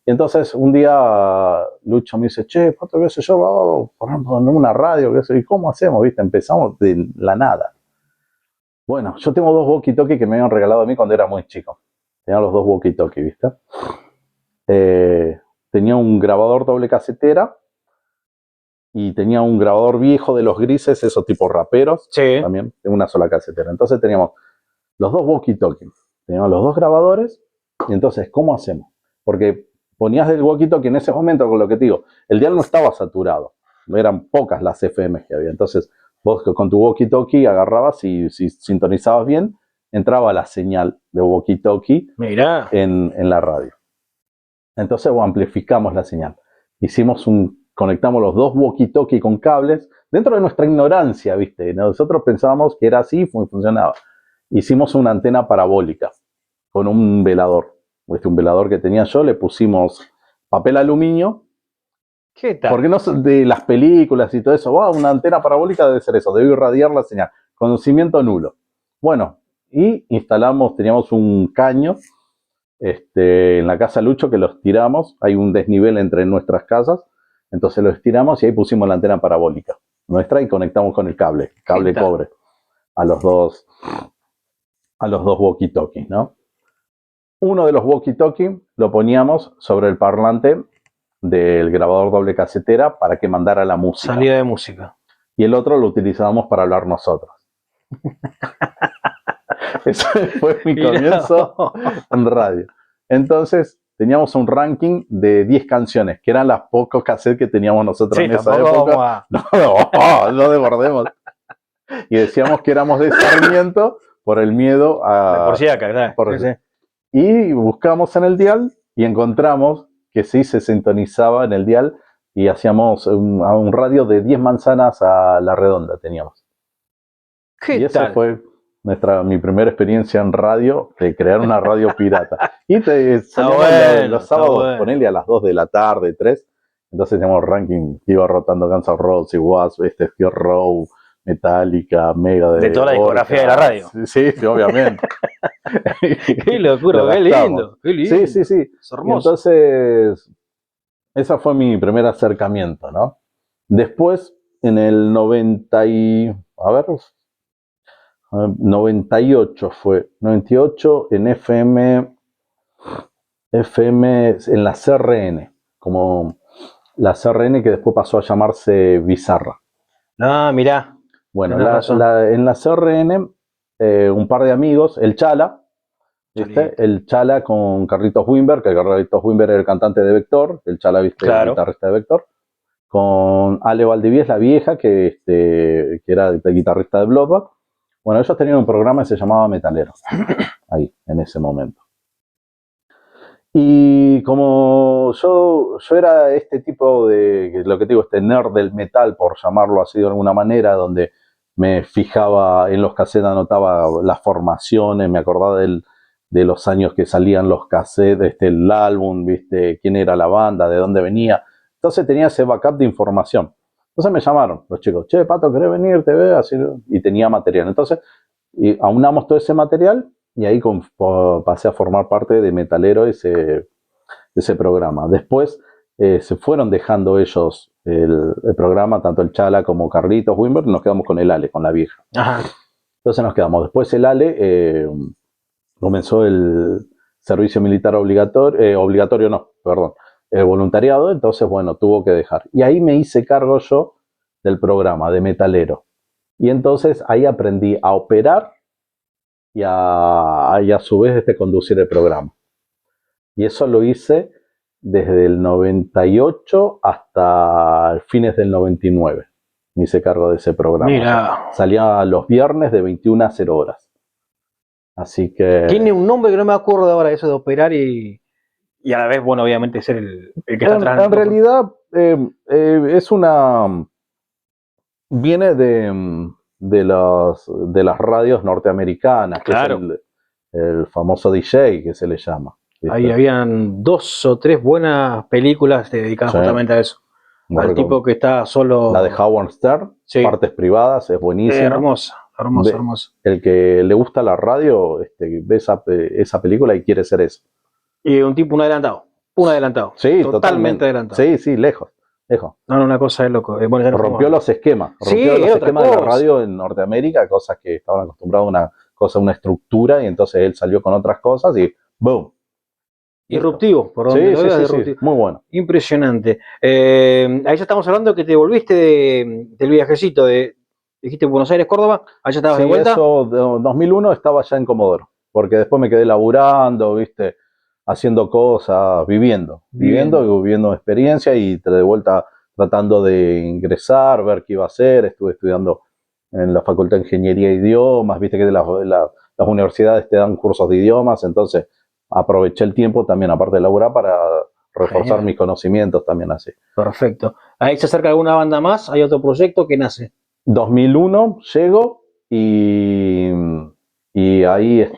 Y entonces un día Lucho me dice, che, ¿cuántas veces yo voy a poner una radio? ¿Y cómo hacemos? ¿Viste? Empezamos de la nada. Bueno, yo tengo 2 walkie-talkie que me habían regalado a mí cuando era muy chico. Tenía los 2 walkie-talkie, ¿viste? Tenía un grabador doble casetera y tenía un grabador viejo de los grises, esos tipos raperos, también, de una sola casetera. Entonces teníamos los 2 walkie-talkie, teníamos los 2 grabadores, y entonces, ¿cómo hacemos? Porque ponías el walkie-talkie en ese momento, con lo que te digo, el dial no estaba saturado, eran pocas las FM que había, entonces vos con tu walkie-talkie agarrabas y si sintonizabas bien, entraba la señal de walkie-talkie en la radio. Entonces amplificamos la señal. Conectamos los 2 walkie-talkie con cables, dentro de nuestra ignorancia, ¿viste? Nosotros pensábamos que era así y funcionaba. Hicimos una antena parabólica con un velador. Un velador que tenía yo, le pusimos papel aluminio. ¿Qué tal? Porque no de las películas y todo eso, una antena parabólica debe ser eso, debe irradiar la señal. Conocimiento nulo. Bueno, y teníamos un caño en la casa Lucho que los tiramos, hay un desnivel entre nuestras casas, entonces lo estiramos y ahí pusimos la antena parabólica nuestra y conectamos con el cable cobre a los dos walkie-talkies, ¿no? Uno de los walkie-talkie lo poníamos sobre el parlante del grabador doble casetera para que mandara la música. Salida de música. Y el otro lo utilizábamos para hablar nosotros. Ese fue mi comienzo en radio. Entonces teníamos un ranking de 10 canciones, que eran las pocos cassettes que teníamos nosotros en esa época. No desbordemos. Y decíamos que éramos de Sarmiento por el miedo a... Por si acá, claro. Y buscamos en el dial y encontramos que sí se sintonizaba en el dial y hacíamos un radio de 10 manzanas a la redonda teníamos. Y esa fue mi primera experiencia en radio, de crear una radio pirata. Y los sábados, ponele a las 2 de la tarde, 3, Entonces teníamos ranking, iba rotando Guns N' Roses, Wasp, Skid Row, Metallica, Megadeth. De toda la discografía de la radio. Sí, obviamente. Qué locura, qué lindo, qué lindo. Sí. Es hermoso. Entonces, ese fue mi primer acercamiento, ¿no? Después, en el 98 fue, 98 en FM en la CRN, como la CRN que después pasó a llamarse Bizarra. Ah, mirá. Bueno, en la CRN, un par de amigos, el Chala, ¿viste? El Chala con Carlitos Wimber, que Carlitos Wimber era el cantante de Vector, el Chala, ¿viste? Claro. El guitarrista de Vector. Con Ale Valdivies, la vieja, que era el guitarrista de Bloodbath. Bueno, ellos tenían un programa que se llamaba Metalero, ahí, en ese momento. Y como yo era este tipo de, lo que te digo, este nerd del metal, por llamarlo así de alguna manera, donde me fijaba en los cassettes, anotaba las formaciones, me acordaba de los años que salían los cassettes, el álbum, ¿viste? Quién era la banda, de dónde venía. Entonces tenía ese backup de información. Entonces me llamaron los chicos, che, Pato, ¿querés venir? Te veo, así, y tenía material. Entonces aunamos todo ese material y ahí pasé a formar parte de Metalero ese programa. Después se fueron dejando ellos el programa, tanto el Chala como Carlitos Wimber, nos quedamos con el Ale, con la vieja. Ajá. Entonces nos quedamos. Después el Ale comenzó el servicio militar obligatorio, voluntariado, entonces bueno, tuvo que dejar. Y ahí me hice cargo yo del programa de Metalero. Y entonces ahí aprendí a operar y a su vez conducir el programa. Y eso lo hice desde el 98 hasta fines del 99. Me hice cargo de ese programa. Mira. O sea, salía los viernes de 21 a 0 horas. Así que... Tiene un nombre que no me acuerdo ahora, eso de operar y a la vez, bueno, obviamente ser el que está atrás. En realidad es una... Viene de las radios norteamericanas, claro. Que es el famoso DJ que se le llama. ¿Viste? Ahí habían 2 o 3 buenas películas dedicadas justamente a eso. Al tipo que está solo... La de Howard Stern, Partes privadas, es buenísima. Hermosa. El que le gusta la radio ve esa película y quiere ser eso. Y un tipo, un adelantado. Sí, totalmente adelantado. Sí, lejos. No, una cosa de loco. Bueno, rompió los esquemas. Rompió los esquemas de la radio en Norteamérica, cosas que estaban acostumbrados a una estructura, y entonces él salió con otras cosas y ¡boom! Disruptivo, por donde lo veas, disruptivo. Sí, muy bueno. Impresionante. Ahí ya estamos hablando que te volviste del viajecito dijiste Buenos Aires, Córdoba, allá estabas de vuelta. Eso, 2001 estaba ya en Comodoro, porque después me quedé laburando, ¿viste? Haciendo cosas, viviendo experiencia, y de vuelta tratando de ingresar, ver qué iba a hacer. Estuve estudiando en la Facultad de Ingeniería e Idiomas, viste que las universidades te dan cursos de idiomas, entonces aproveché el tiempo también, aparte de laburar, para reforzar mis conocimientos también así. Perfecto. ¿Ahí se acerca alguna banda más? ¿Hay otro proyecto que nace? 2001 llego y ahí,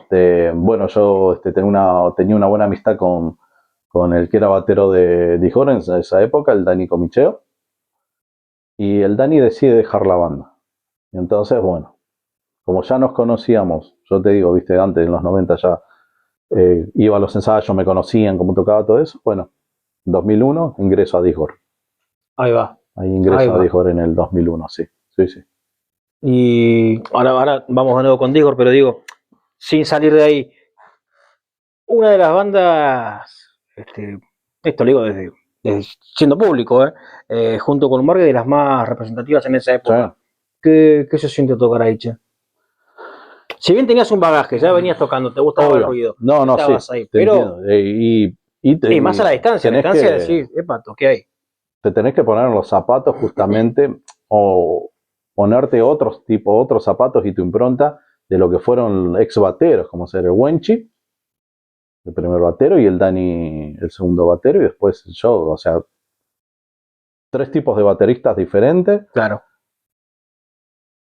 bueno, yo tenía una buena amistad con el que era batero de Dijor en esa época, el Dani Comicheo, y el Dani decide dejar la banda. Y entonces, bueno, como ya nos conocíamos, yo te digo, viste, antes en los 90 ya iba a los ensayos, me conocían cómo tocaba todo eso, bueno, 2001 ingreso a Dijor. Ahí va. Ahí ingreso a Dijor en el 2001, sí. Y ahora vamos de nuevo con Dijor, pero digo, sin salir de ahí, una de las bandas, esto lo digo desde siendo público, junto con Margue, de las más representativas en esa época. Sí. ¿Qué se siente tocar ahí, che? Si bien tenías un bagaje, ya venías tocando, te gustaba el ruido, estabas ahí, pero y más a la distancia, decís, epa, toqué ahí. Te tenés que poner en los zapatos justamente, o ponerte otros zapatos y tu impronta de lo que fueron ex bateros, como ser el Wenchi, el primer batero, y el Dani, el segundo batero, y después yo, o sea, 3 tipos de bateristas diferentes. Claro.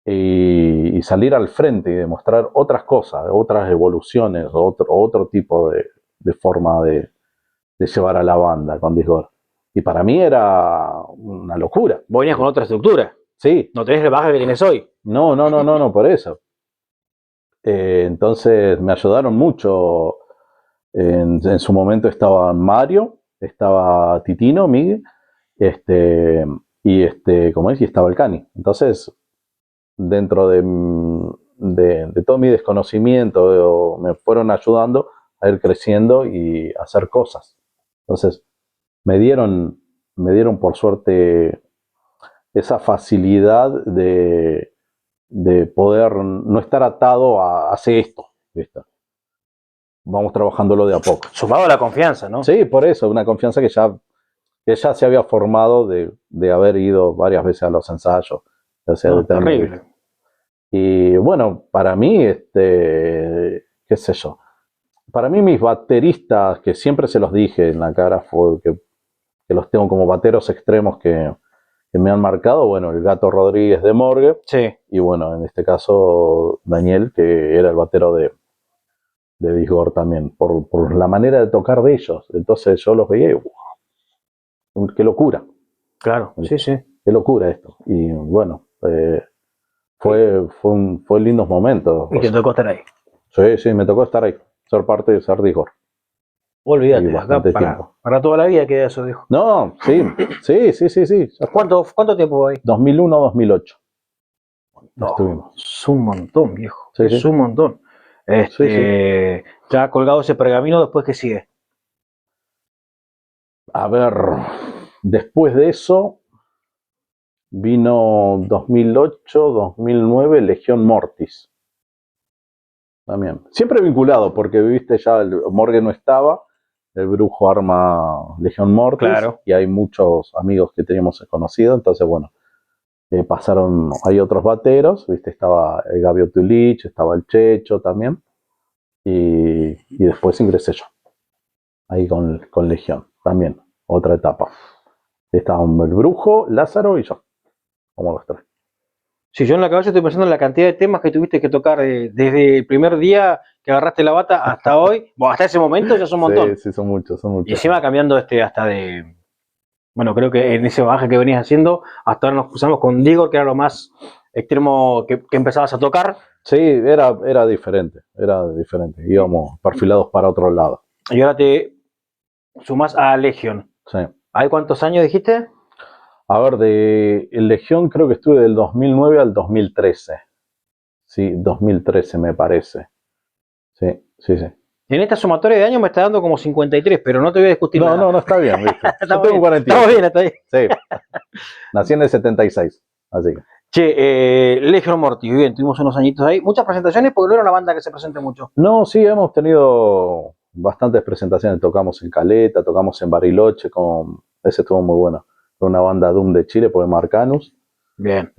Y salir al frente y demostrar otras cosas, otras evoluciones, otro tipo de forma de llevar a la banda con Dijor. Y para mí era una locura. Vos venías con otra estructura. Sí. No tenés el bagaje que tienes hoy. No, por eso. Entonces me ayudaron mucho. En su momento estaba Mario, estaba Titino, Miguel, y estaba el Cani. Entonces, dentro de todo mi desconocimiento, me fueron ayudando a ir creciendo y a hacer cosas. Entonces, me dieron por suerte esa facilidad de poder no estar atado a hacer esto, ¿viste? Vamos trabajándolo de a poco. Sumado a la confianza, ¿no? Sí, por eso, una confianza que ya se había formado de haber ido varias veces a los ensayos. O sea, terrible. Y bueno, para mí, qué sé yo, para mí mis bateristas, que siempre se los dije en la cara, fue que los tengo como bateros extremos que me han marcado, bueno, el Gato Rodríguez de Morgue, sí. Y bueno, en este caso Daniel, que era el batero de Disgor también, por la manera de tocar de ellos. Entonces yo los veía y wow, qué locura. Claro, sí. Qué locura esto. Y bueno, fue lindos momentos. Y te tocó estar ahí. Sí, me tocó estar ahí, ser parte de ser Disgor. Olvídate, acá para toda la vida queda eso, dijo. No, sí. ¿Cuánto tiempo ahí? 2001-2008. No, estuvimos. Es un montón, viejo. Sí, es un montón. Ya colgado ese pergamino, ¿después qué sigue? A ver, después de eso vino 2008-2009 Legión Mortis. También. Siempre vinculado, porque viste ya el Morgue no estaba, el Brujo arma Legión Mortis, claro. Y hay muchos amigos que teníamos conocidos, entonces bueno, pasaron, hay otros bateros, viste, estaba el Gabio Tulich, estaba el Checho también, y después ingresé yo, ahí con Legión, también, otra etapa. Estaban el Brujo, Lázaro y yo, como los tres. Sí, yo en la cabeza estoy pensando en la cantidad de temas que tuviste que tocar desde el primer día que agarraste la bata hasta hoy. Bueno, hasta ese momento ya son un montón. Sí, son muchos. Y encima cambiando hasta de... Bueno, creo que en ese baje que venías haciendo, hasta ahora nos cruzamos con Diego, que era lo más extremo que empezabas a tocar. Sí, era diferente. Íbamos perfilados para otro lado. Y ahora te sumás a Legion. Sí. ¿Hay cuántos años dijiste? A ver, de Legión creo que estuve del 2009 al 2013. Sí, 2013 me parece. Sí. En esta sumatoria de años me está dando como 53, pero no te voy a discutir nada. No, está bien, ¿viste? Yo tengo 48. Está bien. Sí. Nací en el 76, así que. Che, Legion Mortis, bien, tuvimos unos añitos ahí. Muchas presentaciones porque no era una banda que se presente mucho. No, sí, hemos tenido bastantes presentaciones. Tocamos en Caleta, tocamos en Bariloche, ese estuvo muy bueno. Una banda Doom de Chile, por Marcanus. Bien.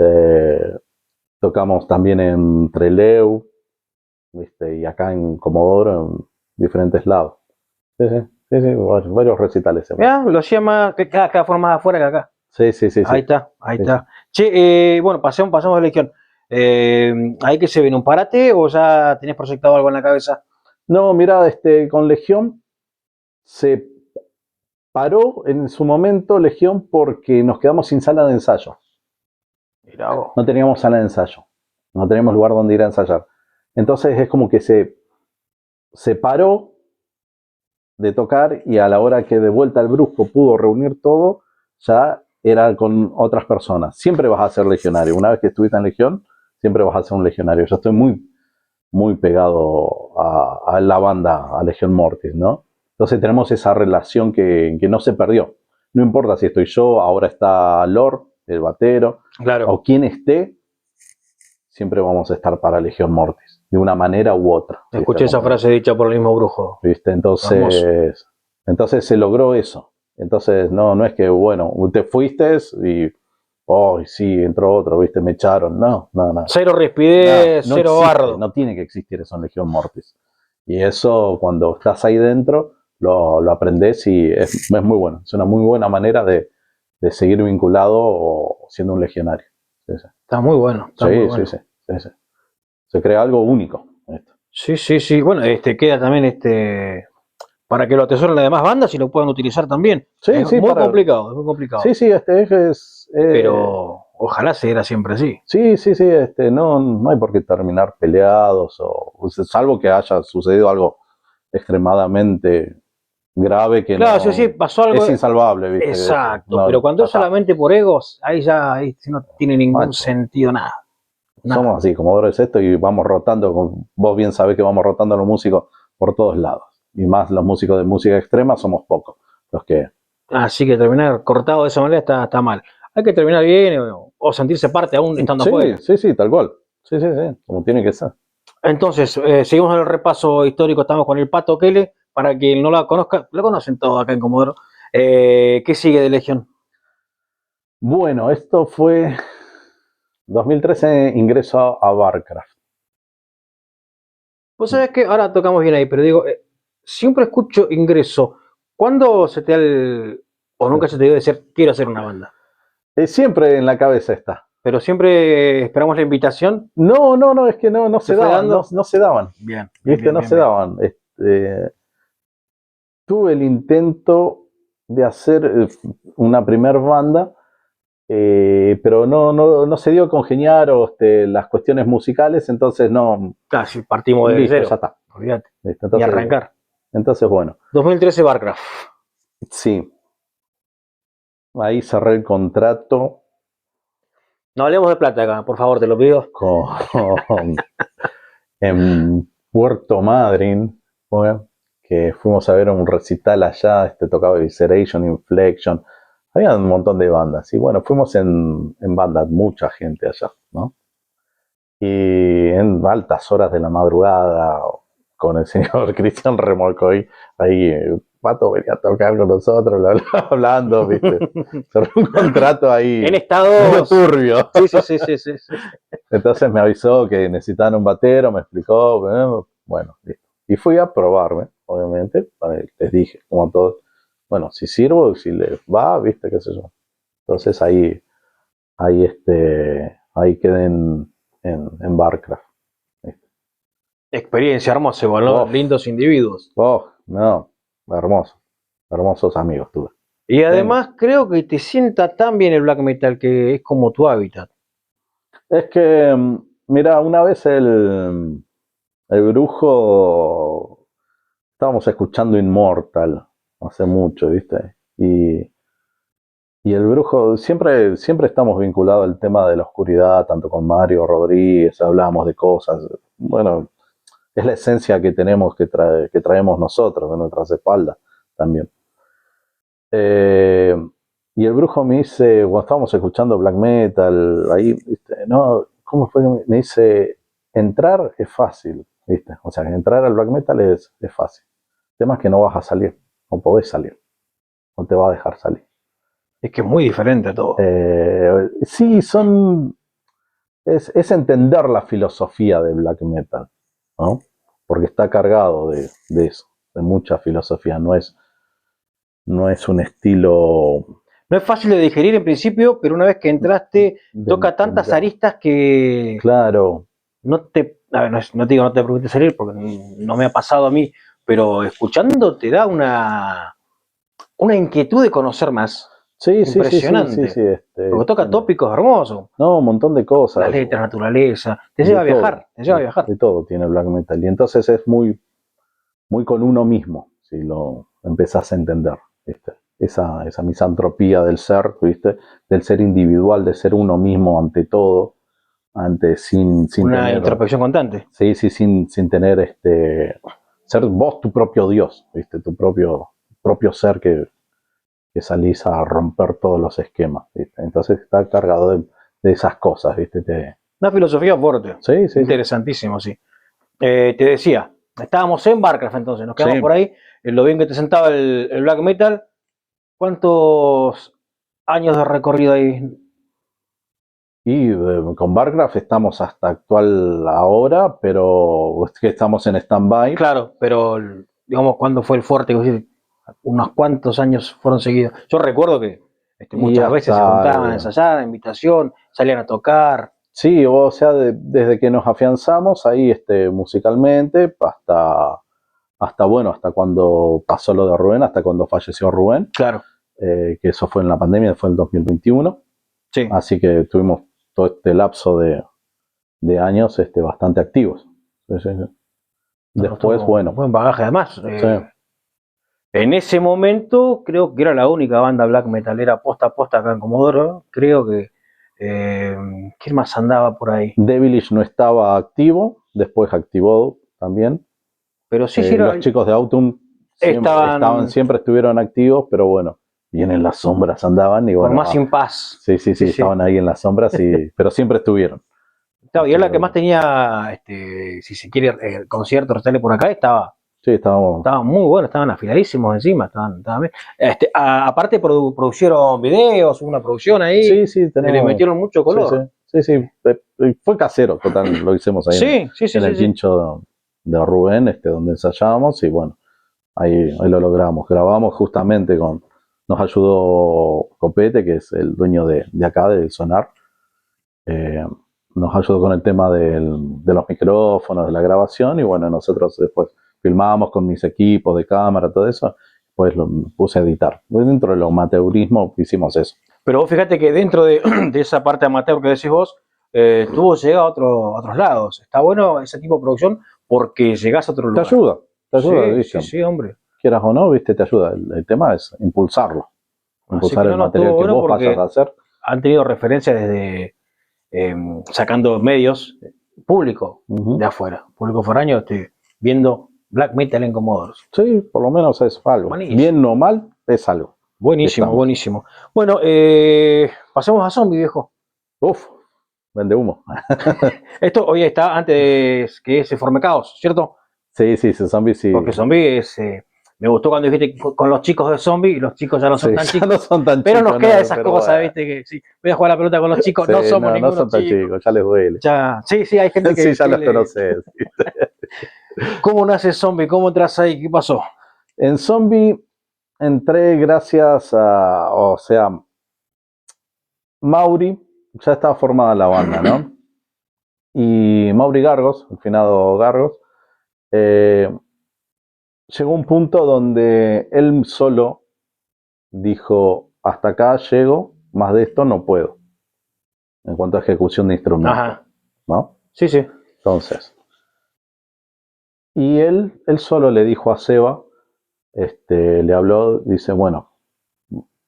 Tocamos también en Trelew, ¿viste? Y acá en Comodoro, en diferentes lados. Sí, varios recitales. Ya, lo hacía más, cada forma más afuera que acá. Sí. Ahí está. Che, bueno, pasemos de Legión. ¿Ahí que se viene un parate o ya tenés proyectado algo en la cabeza? No, mira, con Legión se paró en su momento Legión porque nos quedamos sin sala de ensayo. Mirá vos. No teníamos sala de ensayo. No teníamos lugar donde ir a ensayar. Entonces es como que se paró de tocar y a la hora que de vuelta el Brusco pudo reunir todo, ya era con otras personas. Siempre vas a ser legionario. Una vez que estuviste en Legión, siempre vas a ser un legionario. Yo estoy muy pegado a la banda, a Legión Mortis, ¿no? Entonces tenemos esa relación que no se perdió. No importa si estoy yo, ahora está Lord, el batero, claro, o quien esté, siempre vamos a estar para Legión Mortis, de una manera u otra. Escuché esa frase dicha por el mismo Brujo. ¿Viste? Entonces se logró eso. Entonces no es que, bueno, te fuiste y sí, entró otro, ¿viste? Me echaron. No. Cero rispidez, no cero existe, bardo. No tiene que existir eso en Legión Mortis. Y eso, cuando estás ahí dentro, lo aprendes y es muy bueno. Es una muy buena manera de seguir vinculado o siendo un legionario. Sí. Está muy bueno. Sí. Se crea algo único. Sí. Bueno, queda también para que lo atesoren las demás bandas y lo puedan utilizar también. Sí, es sí, muy complicado, es muy complicado. Sí, sí, pero ojalá se era siempre así. Sí, sí, sí, no hay por qué terminar peleados, salvo que haya sucedido algo extremadamente grave que claro, sí, pasó algo. Es insalvable, ¿viste? Exacto, pero cuando es solamente por egos, ahí no tiene ningún sentido nada. Somos así, como ahora es esto, y vamos rotando, vos bien sabés que vamos rotando a los músicos por todos lados. Y más los músicos de música extrema somos pocos los que... Así que terminar cortado de esa manera está mal. Hay que terminar bien o sentirse parte aún estando afuera. Sí, tal cual. Sí, como tiene que ser. Entonces, seguimos en el repaso histórico, estamos con el Pato Kele. Para quien no la conozca, lo conocen todos acá en Comodoro. ¿Qué sigue de Legión? Bueno, esto fue 2013, ingreso a Warcraft. Vos sabés que ahora tocamos bien ahí, pero digo, siempre escucho ingreso. ¿Cuándo se te da o nunca se te dio decir, quiero hacer una banda? Siempre en la cabeza está. ¿Pero siempre esperamos la invitación? No, es que no se daban, no se daban. Bien. ¿Viste? No se daban. Tuve el intento de hacer una primer banda, pero no se dio congeniar las cuestiones musicales, entonces no... Casi partimos de cero. Ya está. Olvídate. Entonces, y arrancar. Entonces, bueno. 2013 Warcraft. Sí. Ahí cerré el contrato. No hablemos de plata acá, por favor, te lo pido. En Puerto Madryn, bueno, que fuimos a ver un recital allá, tocaba Visceration, Inflection, había un montón de bandas, y bueno, fuimos en bandas, mucha gente allá, ¿no? Y en altas horas de la madrugada, con el señor Cristian Remolcoy, ahí Pato venía a tocar con nosotros, hablando, ¿viste? Cerró un contrato ahí. En estado turbio. Sí. Entonces me avisó que necesitaban un batero, me explicó, bueno, listo. Y fui a probarme, obviamente, les dije, como todos, bueno, si sirvo, si les va, ¿viste? Qué sé yo. Entonces ahí quedé en Warcraft. Experiencia hermosa, igual, lindos individuos. No, hermosos amigos tuve. Y además creo que te sienta tan bien el black metal que es como tu hábitat. Es que, mira, una vez el brujo, estábamos escuchando Immortal hace mucho, ¿viste? Y el brujo, siempre estamos vinculados al tema de la oscuridad, tanto con Mario Rodríguez, hablamos de cosas, bueno, es la esencia que tenemos, que traemos nosotros, de nuestras espaldas también. Y el brujo me dice, cuando estábamos escuchando black metal, ahí, ¿viste? No, ¿cómo fue? Me dice, entrar es fácil, ¿viste? O sea, entrar al black metal es fácil. El tema es que no vas a salir, no podés salir, no te va a dejar salir. Es que es muy diferente a todo. Sí, es entender la filosofía del black metal, ¿no? Porque está cargado de eso, de mucha filosofía, no es un estilo... No es fácil de digerir en principio, pero una vez que entraste, toca tantas aristas que... Claro. No te digo no te preocupes salir, porque no me ha pasado a mí, pero escuchando te da una inquietud de conocer más. Sí, impresionante. Sí, porque toca tópicos hermosos. No, un montón de cosas. Las letras, naturaleza. Te lleva a viajar, De todo tiene black metal. Y entonces es muy, muy con uno mismo, si lo empezás a entender. ¿Viste? Esa misantropía del ser, ¿viste? Del ser individual, de ser uno mismo ante todo, sin una tener, introspección constante. Sí, sin tener ser vos tu propio Dios, ¿viste? Tu propio ser que salís a romper todos los esquemas, ¿viste? Entonces está cargado de esas cosas, ¿viste? Una filosofía fuerte. Sí. Interesantísimo, sí. Te decía, estábamos en Warcraft entonces, nos quedamos por ahí, en lo bien que te sentaba el black metal. ¿Cuántos años de recorrido hay? Y con Warcraft estamos hasta actual ahora, pero es que estamos en stand-by. Claro, pero digamos, ¿cuándo fue el fuerte? Unos cuantos años fueron seguidos. Yo recuerdo que muchas veces se juntaban a ensayar, a invitación, salían a tocar. Sí, o sea, desde que nos afianzamos ahí musicalmente hasta cuando pasó lo de Rubén, hasta cuando falleció Rubén. Claro. Que eso fue en la pandemia, fue el 2021. Sí. Así que tuvimos todo este lapso de años bastante activos. Después, bueno. Buen bagaje además. Sí. En ese momento creo que era la única banda black metalera posta a posta acá en Comodoro. Creo que... ¿quién más andaba por ahí? Devilish no estaba activo, después activó también. Pero sí, los chicos de Autumn siempre estuvieron activos, pero bueno, bien en las sombras andaban. Y bueno, por más impas. Sí, estaban ahí en las sombras, pero siempre estuvieron. Claro, y era la que más tenía, si se quiere, conciertos, recitales por acá, estaba. Sí, estaban muy buenos, estaban afiladísimos encima, estaban bien. Aparte produjeron videos, una producción ahí, sí, le metieron mucho color. Sí, fue casero, total, lo hicimos ahí en el quincho de Rubén, donde ensayábamos, y bueno, ahí lo logramos. Grabamos justamente nos ayudó Copete, que es el dueño de acá, del Sonar. Nos ayudó con el tema de los micrófonos, de la grabación, y bueno, nosotros después filmábamos con mis equipos de cámara, todo eso, pues lo puse a editar. Dentro del amateurismo hicimos eso. Pero vos fíjate que dentro de esa parte amateur que decís vos, tuvo llegado a otros lados. Está bueno ese tipo de producción porque llegás a otro lugar. Te ayuda, ¿viste? Sí, hombre. Quieras o no, ¿viste? Te ayuda. El tema es impulsarlo. Impulsar el material que vos vayas a hacer. Han tenido referencia desde sacando medios público de afuera, público foráneo, viendo black metal en Comodoros. Sí, por lo menos es algo. Buenísimo. Bien o mal, es algo. Buenísimo, buenísimo. Bueno, pasemos a Zombie, viejo. Uf, vende humo. Esto hoy está antes que se forme Caos, ¿cierto? Sí, Zombie sí. Porque Zombie es... me gustó cuando dijiste con los chicos de Zombie, y los chicos ya no son tan chicos. No son tan pero chicos, nos queda esas cosas, ¿viste? Que sí, voy a jugar la pelota con los chicos, no somos ninguno. No son tan chicos, ya les duele. Sí, hay gente que... sí, ya los conoces. ¿Cómo nace Zombie? ¿Cómo entras ahí? ¿Qué pasó? En Zombie entré gracias a... O sea, Mauri, ya estaba formada la banda, ¿no? Y Mauri Gargos, el finado Gargos, llegó un punto donde él solo dijo, hasta acá llego, más de esto no puedo. En cuanto a ejecución de instrumentos. Ajá. ¿No? Sí. Entonces. Y él solo le dijo a Seba, le habló, dice, bueno,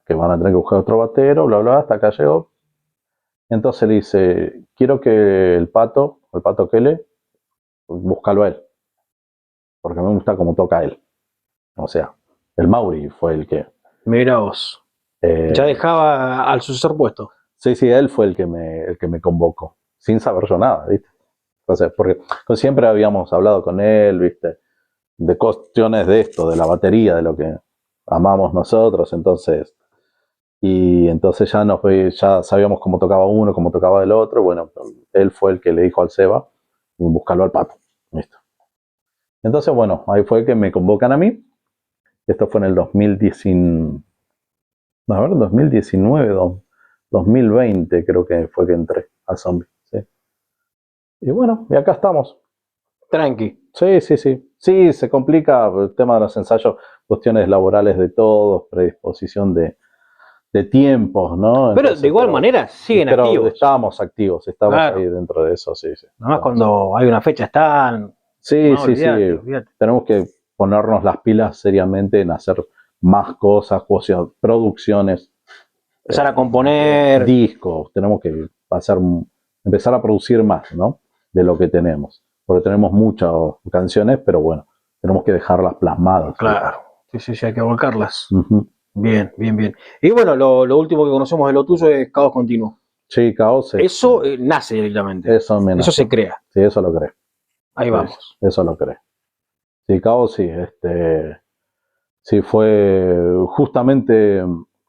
que van a tener que buscar otro batero, bla, bla, hasta acá llegó. Entonces le dice, quiero que el pato Kele, búscalo a él. Porque me gusta cómo toca él. O sea, el Mauri fue el que... Mira vos. Ya dejaba al sucesor puesto. Sí, él fue el que me convocó. Sin saber yo nada, ¿viste? Entonces, porque siempre habíamos hablado con él, ¿viste? De cuestiones de esto, de la batería, de lo que amamos nosotros, entonces ya sabíamos cómo tocaba uno, cómo tocaba el otro. Bueno, él fue el que le dijo al Seba, buscarlo al pato. ¿Listo? Entonces, bueno, ahí fue que me convocan a mí. Esto fue en el 2019, creo que fue que entré a Zombie. ¿Sí? Y bueno, y acá estamos. Tranqui. Sí. Sí, se complica el tema de los ensayos, cuestiones laborales de todos, predisposición de tiempos, ¿no? Pero de igual manera siguen activos. Estábamos activos, ahí dentro de eso, sí. Nada más cuando hay una fecha están... Sí. Olvídate. Tenemos que ponernos las pilas seriamente en hacer más cosas, producciones. Empezar a componer. Discos, tenemos que empezar a producir más, ¿no? De lo que tenemos. Porque tenemos muchas canciones, pero bueno, tenemos que dejarlas plasmadas. Claro, sí, hay que volcarlas. Bien. Y bueno, lo último que conocemos de lo tuyo es Caos Continuo. Sí, Caos. Eso nace directamente. Eso se crea. Sí, eso lo cree. Ahí vamos. Eso lo cree. Sí, Caos, sí. Sí, fue justamente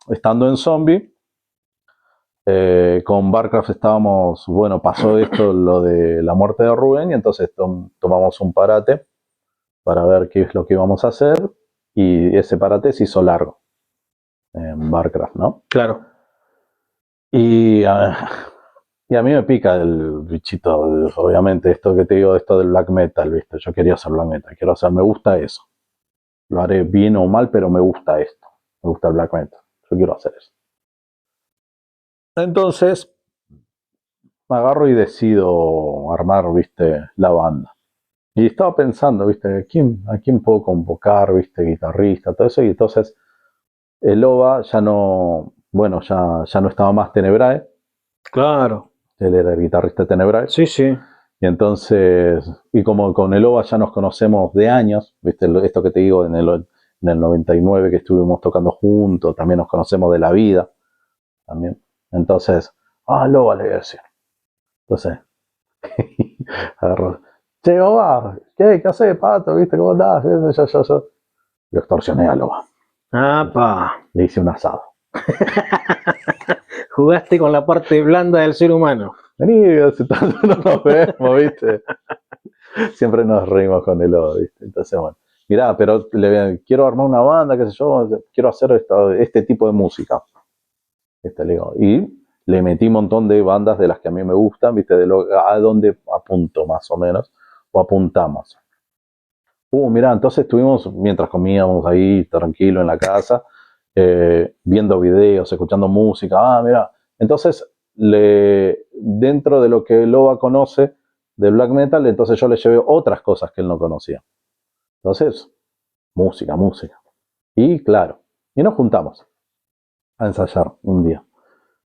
estando en Zombie. Con Warcraft estábamos, bueno, pasó esto, lo de la muerte de Rubén, y entonces tomamos un parate para ver qué es lo que íbamos a hacer, y ese parate se hizo largo en Warcraft, ¿no? Claro. Y a mí me pica el bichito, obviamente, esto que te digo, esto del black metal, ¿viste? Yo quería hacer black metal, me gusta eso. lo haré bien o mal, pero me gusta esto, me gusta el black metal, yo quiero hacer eso. Entonces, me agarro y decido armar, viste, la banda. Y estaba pensando, viste, ¿a quién puedo convocar, viste, guitarrista, todo eso? Y entonces, el Loba ya no, bueno, ya no estaba más Tenebrae. Claro. Él era el guitarrista de Tenebrae. Sí, sí. Y entonces, y como con el Loba ya nos conocemos de años, viste, esto que te digo, en el 99 que estuvimos tocando juntos, también nos conocemos de la vida, también. Entonces, Loba le voy a decir. Entonces, agarró, che, Loba, ¿qué haces, pato? ¿Viste cómo andás? Yo. Lo extorsioné a Loba. ¡Apa! Le hice un asado. Jugaste con la parte blanda del ser humano. Vení, hace tanto no nos vemos, ¿viste? Siempre nos reímos con el Loba, ¿viste? Entonces, bueno, mirá, pero quiero armar una banda, qué sé yo, quiero hacer este tipo de música. Le digo, y le metí un montón de bandas de las que a mí me gustan, ¿viste? A dónde apunto más o menos, o apuntamos. Mirá, entonces estuvimos, mientras comíamos ahí tranquilo en la casa, viendo videos, escuchando música. Mirá, entonces dentro de lo que Loba conoce de black metal, entonces yo le llevé otras cosas que él no conocía. Entonces, música. Y claro, y nos juntamos a ensayar un día.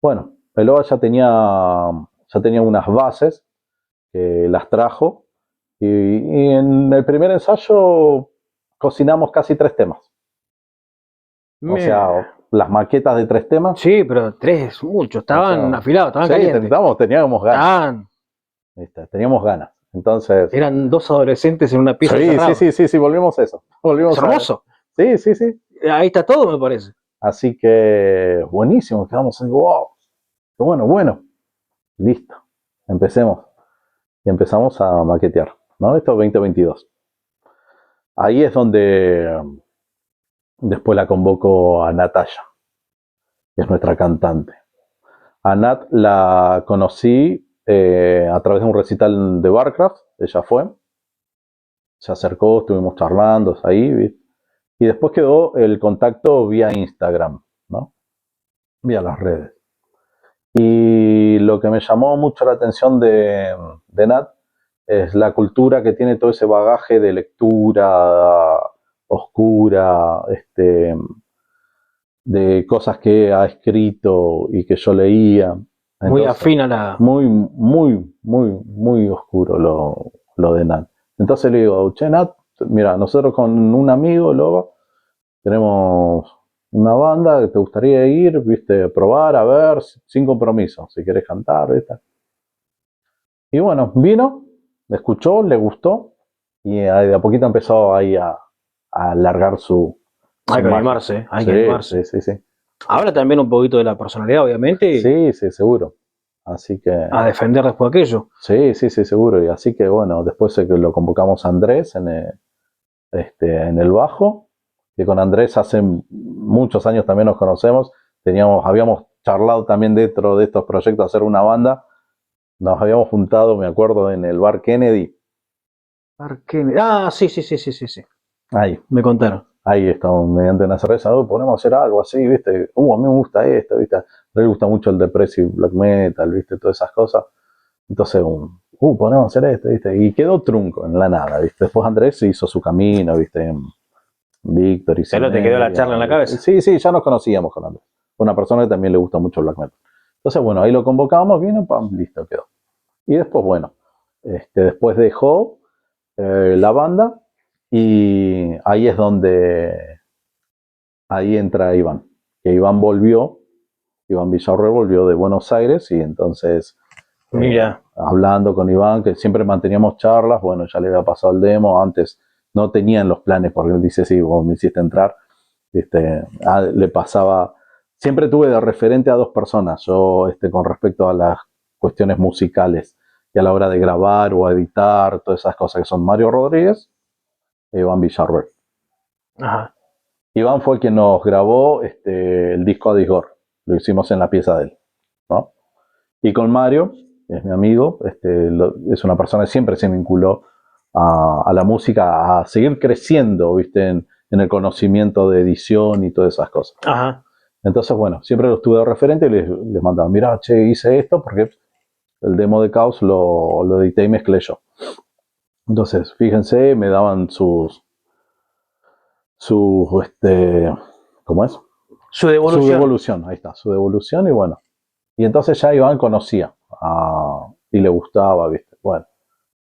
Bueno, el Loba ya tenía unas bases que las trajo y en el primer ensayo cocinamos casi 3 temas. O sea, las maquetas de 3 temas. Sí, pero 3 es mucho, estaban afilados, estaban calientes. Teníamos ganas. Teníamos ganas. Entonces. Eran 2 adolescentes en una pieza. Sí, volvimos a eso. Es hermoso. Sí. Ahí está todo, me parece. Así que, buenísimo, quedamos así, wow. Bueno. Listo. Empecemos. Y empezamos a maquetear, ¿no? Esto es 2022. Ahí es donde después la convoco a Natalia, que es nuestra cantante. A Nat la conocí a través de un recital de Warcraft, ella fue, se acercó, estuvimos charlando ahí, ¿viste? Y después quedó el contacto vía Instagram, ¿no? Vía las redes. Y lo que me llamó mucho la atención de Nat es la cultura que tiene, todo ese bagaje de lectura oscura, de cosas que ha escrito y que yo leía. Entonces, muy afín a la... Muy oscuro lo de Nat. Entonces le digo, che, Nat, mira, nosotros con un amigo, Loba, tenemos una banda que te gustaría ir, viste, probar, a ver, sin compromiso, si querés cantar, viste. Y bueno, vino, escuchó, le gustó, y de a poquito empezó ahí a alargar su... Hay que animarse, hay que animarse. Sí. Habla también un poquito de la personalidad, obviamente. Sí, seguro. Así que... A defender después aquello. Sí, seguro. Y así que bueno, después que lo convocamos a Andrés en el bajo, que con Andrés hace muchos años también nos conocemos. Habíamos charlado también dentro de estos proyectos hacer una banda. Nos habíamos juntado, me acuerdo, en el bar Kennedy. ¿Bar Kennedy? Ah, sí. Ahí. Me contaron. Ahí estamos, mediante una cerveza, podemos hacer algo así, ¿viste? A mí me gusta esto, ¿viste? A mí me gusta mucho el depressive black metal, ¿viste? Todas esas cosas. Entonces, podemos hacer esto, ¿viste? Y quedó trunco en la nada, ¿viste? Después Andrés hizo su camino, ¿viste? Víctor y ¿Pero te quedó la charla en la cabeza? Sí, ya nos conocíamos con Andrés. Una persona que también le gusta mucho el black metal. Entonces, bueno, ahí lo convocamos, vino, pam, listo, quedó. Y después, bueno, después dejó la banda. Y ahí es donde ahí entra Iván. Que Iván Villarroel volvió de Buenos Aires y entonces mira, hablando con Iván, que siempre manteníamos charlas, bueno, ya le había pasado el demo, antes no tenían los planes porque él dice, sí, vos me hiciste entrar, le pasaba, siempre tuve de referente a 2 personas, yo con respecto a las cuestiones musicales y a la hora de grabar o editar, todas esas cosas que son Mario Rodríguez, Iván Villarroel. Ajá. Iván fue quien nos grabó el disco Adisgor. Lo hicimos en la pieza de él, ¿no? Y con Mario, que es mi amigo, es una persona que siempre se vinculó a la música, a seguir creciendo, ¿viste? En en el conocimiento de edición y todas esas cosas. Ajá. Entonces, bueno, siempre los tuve de referente y les mandaba, mira, che, hice esto porque el demo de Caos lo edité y mezclé yo. Entonces, fíjense, me daban ¿cómo es? Su devolución. Su devolución, ahí está, su devolución y bueno. Y entonces ya Iván conocía y le gustaba, ¿viste? Bueno,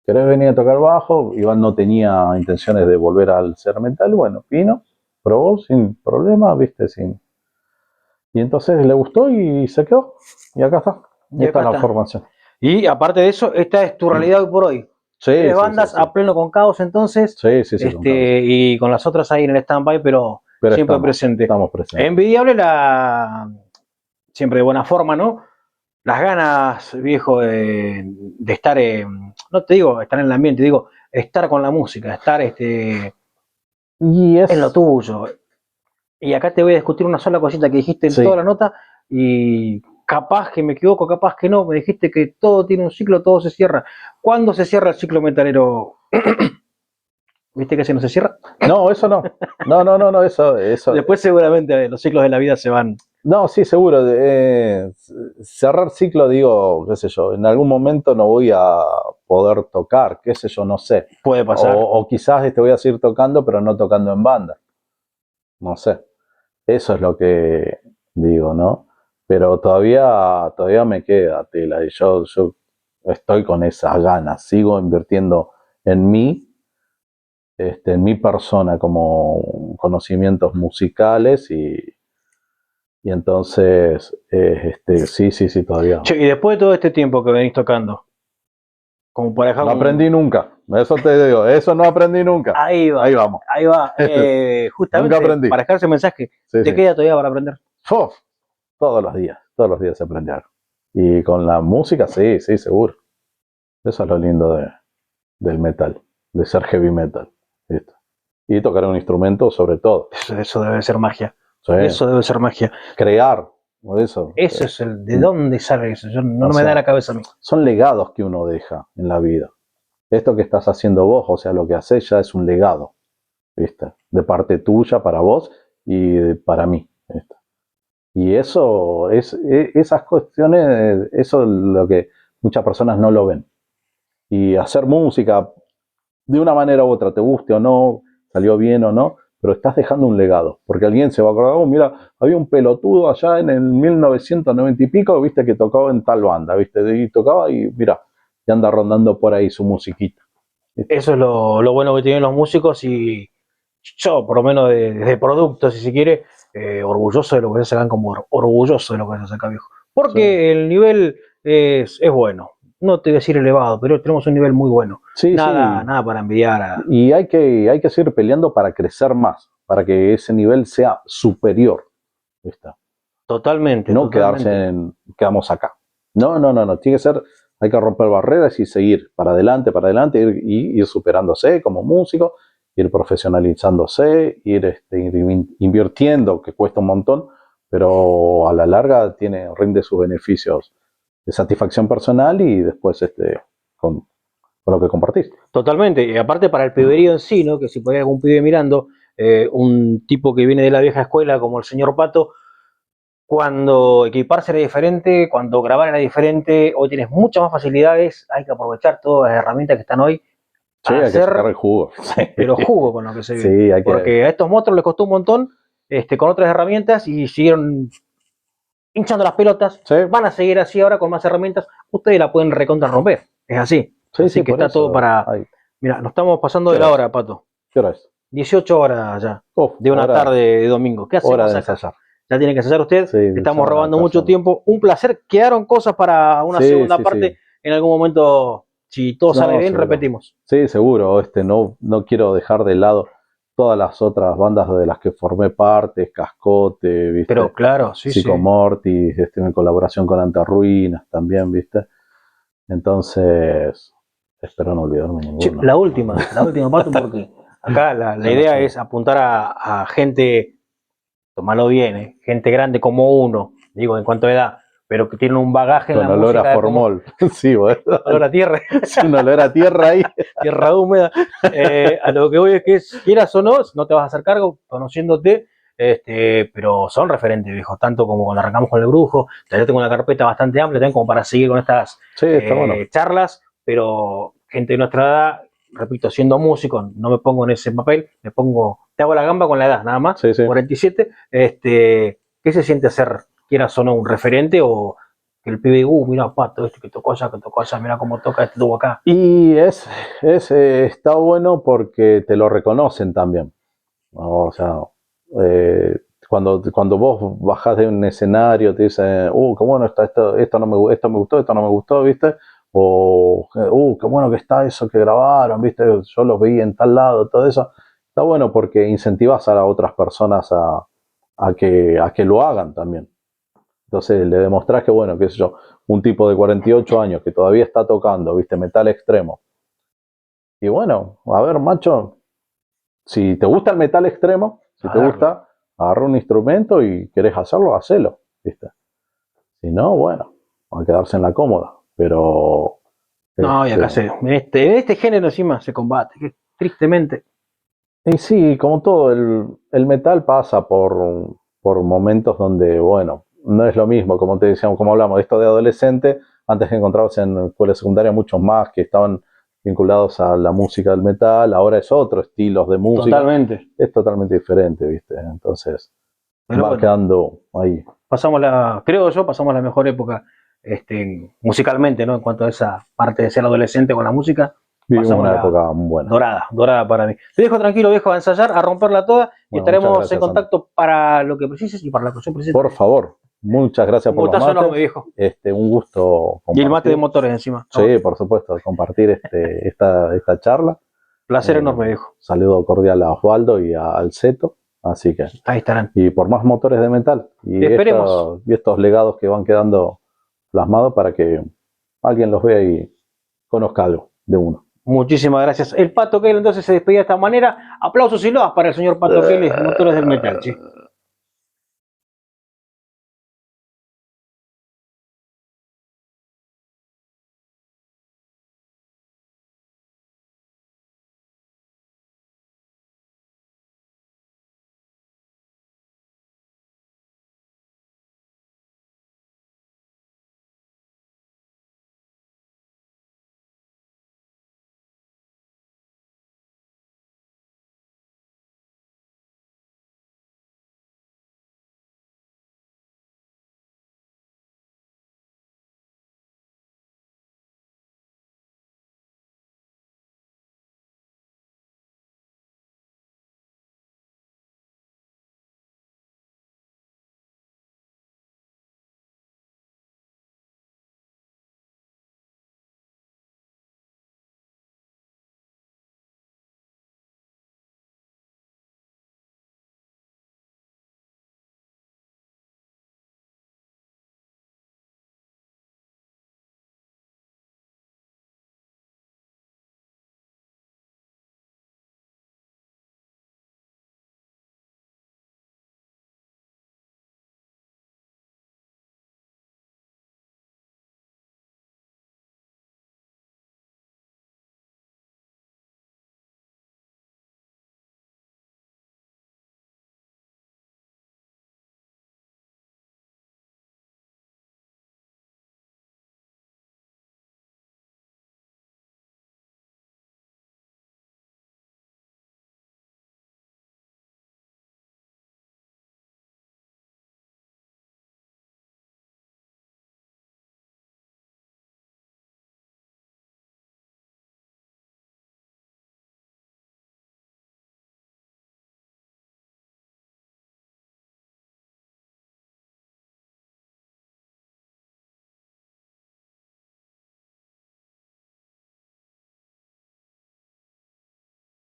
¿querés venir a tocar bajo? Iván no tenía intenciones de volver al ser metal, bueno, vino, probó sin problema, ¿viste? Y entonces le gustó y se quedó. Y acá está. Y esta es la formación. Y aparte de eso, esta es tu realidad hoy por hoy. Sí, tres bandas a pleno con Caos entonces. Sí, con Caos. Y con las otras ahí en el stand-by, pero siempre presente. Estamos presentes. Envidiable siempre de buena forma, ¿no? Las ganas, viejo, de estar, no te digo estar en el ambiente, digo estar con la música, estar en lo tuyo. Y acá te voy a discutir una sola cosita que dijiste en toda la nota y capaz que me equivoco, capaz que no. Me dijiste que todo tiene un ciclo, todo se cierra. ¿Cuándo se cierra el ciclo metalero? ¿Viste que se no se cierra? No, eso no. No, eso. Después seguramente los ciclos de la vida se van. No, sí, seguro. Cerrar ciclo, digo, qué sé yo, en algún momento no voy a poder tocar, qué sé yo, no sé. Puede pasar. O quizás voy a seguir tocando, pero no tocando en banda. No sé. Eso es lo que digo, ¿no? Pero todavía me queda tela y yo estoy con esas ganas, sigo invirtiendo en mí, en mi persona como conocimientos musicales y entonces, sí, todavía. Che, y después de todo este tiempo que venís tocando, como para dejar no aprendí nunca, eso te digo, eso no aprendí nunca. Ahí va. Ahí vamos. Ahí va. Justamente nunca aprendí. Para dejar ese mensaje, ¿te queda todavía para aprender? Todos los días se aprende algo. Y con la música, sí, seguro. Eso es lo lindo del metal, de ser heavy metal. ¿Viste? Y tocar un instrumento sobre todo. Eso debe ser magia. Sí. Eso debe ser magia. Crear, eso. Eso es ¿de dónde sale eso? No me da la cabeza a mí. Son legados que uno deja en la vida. Esto que estás haciendo vos, o sea, lo que haces ya es un legado, ¿viste? De parte tuya para vos y para mí, ¿viste? Y eso, esas cuestiones, eso es lo que muchas personas no lo ven. Y hacer música, de una manera u otra, te guste o no, salió bien o no, pero estás dejando un legado. Porque alguien se va a acordar, mira, había un pelotudo allá en el 1990 y pico, viste, que tocaba en tal banda, viste, y tocaba y mira, y anda rondando por ahí su musiquita. ¿Viste? Eso es lo bueno que tienen los músicos y yo, por lo menos de productos, si se quiere, orgulloso de lo que se sacan, como orgulloso de lo que se saca, viejo. Porque el nivel es bueno. No te voy a decir elevado, pero tenemos un nivel muy bueno. Nada para envidiar. Y hay que seguir peleando para crecer más, para que ese nivel sea superior. ¿Viste? Totalmente. No quedarse quedamos acá. No. Tiene que ser, hay que romper barreras y seguir para adelante, ir superándose como músico, ir profesionalizándose, ir invirtiendo, que cuesta un montón, pero a la larga rinde sus beneficios de satisfacción personal y después con lo que compartiste. Totalmente, y aparte para el piberío en sí, ¿no? Que si por ahí algún pibe mirando, un tipo que viene de la vieja escuela como el señor Pato, cuando equiparse era diferente, cuando grabar era diferente, hoy tienes muchas más facilidades, hay que aprovechar todas las herramientas que están hoy. Sí, hay que sacar el jugo. Pero jugo con lo que se viene. Porque a estos monstruos les costó un montón con otras herramientas y siguieron hinchando las pelotas. Van a seguir así ahora con más herramientas. Ustedes la pueden recontra romper. Es así. Así que está todo para... Mira, nos estamos pasando de la hora, Pato. ¿Qué hora es? 18 horas ya. De una tarde de domingo. ¿Qué hacemos hora de acá? ensayar. Ya tiene que ensayar usted. Estamos robando mucho tiempo. Un placer. Quedaron cosas para una segunda parte. En algún momento, si todo sale bien, repetimos. Sí, seguro. No quiero dejar de lado todas las otras bandas de las que formé parte, Cascote, ¿viste? Pero claro, sí, Psicomortis, en colaboración con Antarruinas también, ¿viste? Entonces, espero no olvidarme ninguno. La última, Pato, porque acá la idea es apuntar a gente, tomarlo bien, gente grande como uno, digo, en cuanto a edad, pero que tienen un bagaje con en la olor música. A formol. Sí, bueno. Olor a tierra. Es un olor a tierra ahí. Tierra húmeda. A lo que voy es que, quieras o no te vas a hacer cargo, conociéndote, pero son referentes, viejo, tanto como cuando arrancamos con el brujo. Ya tengo una carpeta bastante amplia también como para seguir con estas charlas, pero gente de nuestra edad, repito, siendo músico, no me pongo en ese papel, te hago la gamba con la edad, nada más, 47, ¿qué se siente ser, quieras o no, un referente o que el pibe, mira, Pato, que tocó allá, mira cómo toca, tuvo acá? Y está bueno porque te lo reconocen también, ¿no? O sea, cuando vos bajás de un escenario, te dicen, qué bueno está esto me gustó, esto no me gustó, ¿viste? O, qué bueno que está eso que grabaron, ¿viste? Yo los vi en tal lado, todo eso. Está bueno porque incentivas a otras personas a que lo hagan también. Entonces le demostrás que, bueno, qué sé yo, un tipo de 48 años que todavía está tocando, ¿viste? Metal extremo. Y bueno, a ver, macho, si te gusta el metal extremo, si te gusta, agarra un instrumento y querés hacerlo, hacelo, ¿viste? Si no, bueno, va a quedarse en la cómoda, pero... No, y acá en este género encima se combate, tristemente. Y sí, como todo, el metal pasa por momentos donde, bueno, no es lo mismo, como te decíamos, como hablamos de esto de adolescente, antes que encontrabas en escuela secundaria muchos más que estaban vinculados a la música del metal, ahora es otro estilo de música. Totalmente. Es totalmente diferente, ¿viste? Entonces, va quedando ahí. Pasamos la mejor época musicalmente, ¿no? En cuanto a esa parte de ser adolescente con la música. Vivimos una época buena. Dorada para mí. Te dejo tranquilo, viejo, a ensayar, a romperla toda y estaremos en contacto para lo que precises y para la próxima presente. Por favor, muchas gracias por los mates. Enorme, viejo. Un gusto compartir. Y el mate de motores encima. Sí, por supuesto, compartir esta charla. Placer enorme, viejo. Saludo cordial a Osvaldo y al Zeto. Así que ahí estarán. Y por más motores de metal. Y estos legados que van quedando plasmados para que alguien los vea y conozca algo de uno. Muchísimas gracias. El Pato Kelly entonces se despedía de esta manera. Aplausos y loas para el señor Pato Kelly, motores del metal, che.